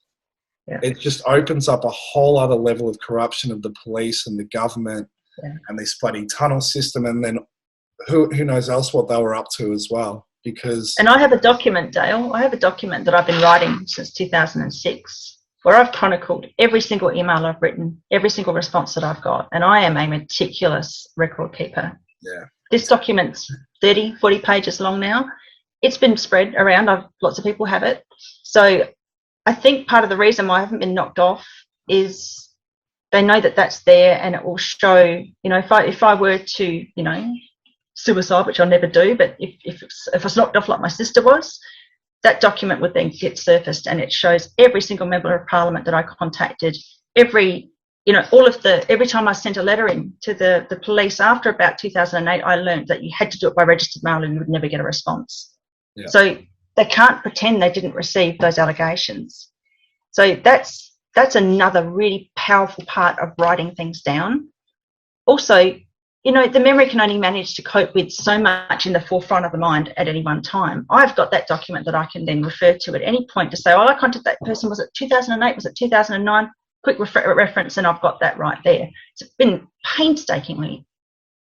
[SPEAKER 1] it just opens up a whole other level of corruption of the police and the government and this bloody tunnel system, and then who knows else what they were up to as well. And
[SPEAKER 2] I have a document, Dale. I have a document that I've been writing since 2006, where I've chronicled every single email I've written, every single response that I've got, and I am a meticulous record keeper.
[SPEAKER 1] Yeah.
[SPEAKER 2] This document's 30, 40 pages long now. It's been spread around. Lots of people have it. So I think part of the reason why I haven't been knocked off is they know that that's there, and it will show, if I were to, suicide, which I'll never do, but if it's knocked off like my sister was, that document would then get surfaced, and it shows every single member of parliament that I contacted, every time I sent a letter in to the police after about 2008, I learned that you had to do it by registered mail and you would never get a response.
[SPEAKER 1] Yeah.
[SPEAKER 2] So they can't pretend they didn't receive those allegations. So that's another really powerful part of writing things down. Also, the memory can only manage to cope with so much in the forefront of the mind at any one time. I've got that document that I can then refer to at any point to say, I contacted that person, was it 2008, was it 2009? Quick reference, and I've got that right there. It's been painstakingly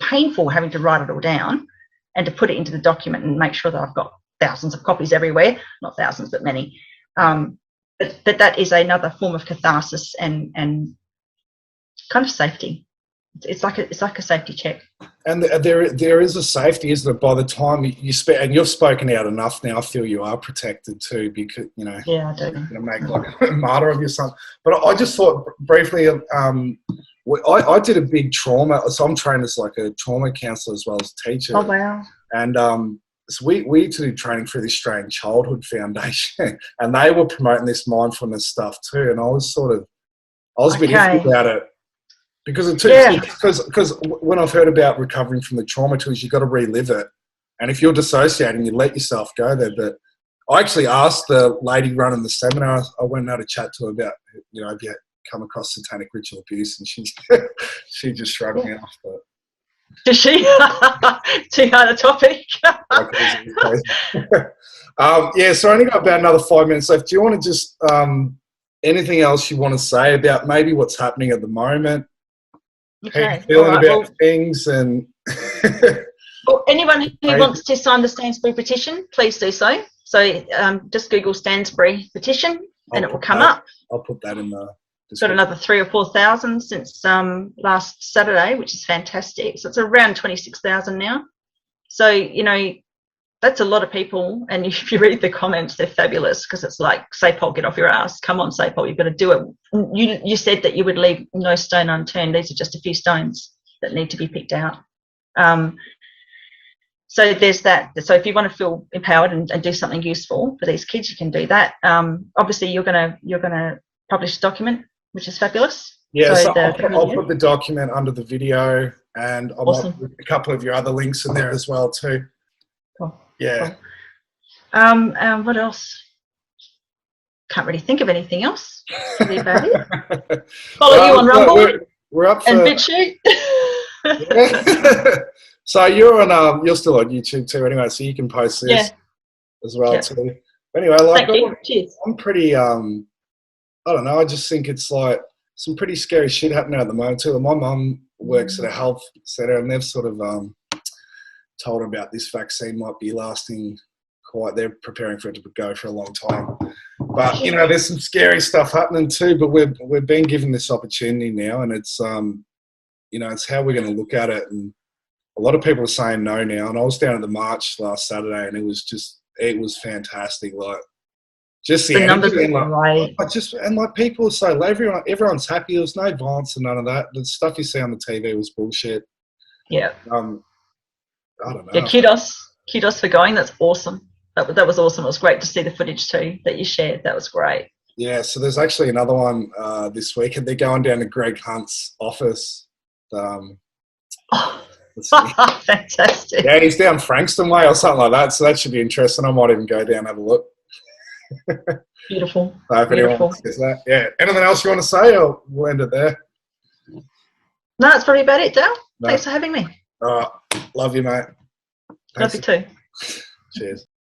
[SPEAKER 2] painful having to write it all down and to put it into the document and make sure that I've got thousands of copies everywhere, not thousands, but many. But that is another form of catharsis and kind of safety. It's like a safety check. And
[SPEAKER 1] there is a safety, isn't it? By the time you speak, and you've spoken out enough now, I feel you are protected too, because
[SPEAKER 2] Yeah, I do.
[SPEAKER 1] Make like a martyr of your son. But I just thought briefly, I did a big trauma. So I'm trained as like a trauma counsellor as well as a teacher.
[SPEAKER 2] Oh wow!
[SPEAKER 1] And so we used to do training through the Australian Childhood Foundation, and they were promoting this mindfulness stuff too. And I was a bit iffy about it. Because when I've heard about recovering from the trauma tools, you've got to relive it. And if you're dissociating, you let yourself go there. But I actually asked the lady running the seminar, I went and had a chat to her about, have you come across satanic ritual abuse? And she just shrugged me off. But
[SPEAKER 2] does she? Too hard a topic.
[SPEAKER 1] So I only got about another 5 minutes left. Do you want to just, anything else you want to say about maybe what's happening at the moment?
[SPEAKER 2] Okay.
[SPEAKER 1] How you feeling about things? And
[SPEAKER 2] well, anyone who wants to sign the Stansbury petition, please do so. So just Google Stansbury petition and it will come up.
[SPEAKER 1] I'll put that in the
[SPEAKER 2] got another 3,000 or 4,000 since last Saturday, which is fantastic. So it's around 26,000 now. So, that's a lot of people. And if you read the comments, they're fabulous, because it's like, SAPOL, get off your ass. Come on, SAPOL, you've got to do it. You said that you would leave no stone unturned. These are just a few stones that need to be picked out. So there's that. So if you want to feel empowered and do something useful for these kids, you can do that. Obviously, you're gonna publish a document, which is fabulous.
[SPEAKER 1] Yeah, so I'll put the document under the video, and I'll put a couple of your other links in there as well too.
[SPEAKER 2] Cool.
[SPEAKER 1] Yeah.
[SPEAKER 2] Cool. What else? Can't really think of anything else really about it. Follow you on Rumble.
[SPEAKER 1] We're up for,
[SPEAKER 2] and BitChute.
[SPEAKER 1] So you're still on YouTube too, anyway. So you can post this as well too. But anyway,
[SPEAKER 2] Thank you. Cheers.
[SPEAKER 1] I'm pretty. I don't know. I just think it's like some pretty scary shit happening at the moment too. My mum works at a health centre, and they've sort of told her about this vaccine might be lasting they're preparing for it to go for a long time. But, there's some scary stuff happening too, but we're being given this opportunity now, and it's, it's how we're going to look at it. And a lot of people are saying no now. And I was down at the march last Saturday, and it was fantastic. Like, just the
[SPEAKER 2] numbers
[SPEAKER 1] energy,
[SPEAKER 2] are right.
[SPEAKER 1] And people are so low. Everyone's happy. There was no violence and none of that. The stuff you see on the TV was bullshit.
[SPEAKER 2] Yeah.
[SPEAKER 1] I don't know.
[SPEAKER 2] Yeah, kudos for going. That's awesome. That was awesome. It was great to see the footage too that you shared. That was great.
[SPEAKER 1] Yeah, so there's actually another one this week, and they're going down to Greg Hunt's office.
[SPEAKER 2] Fantastic.
[SPEAKER 1] Yeah, he's down Frankston Way or something like that, so that should be interesting. I might even go down and have a look.
[SPEAKER 2] Beautiful.
[SPEAKER 1] So if anyone says that. Yeah. Anything else you want to say, or we'll end it there?
[SPEAKER 2] No, that's probably about it, Dale. No. Thanks for having me.
[SPEAKER 1] All right. Love you, mate.
[SPEAKER 2] Thanks. Love you too.
[SPEAKER 1] Cheers.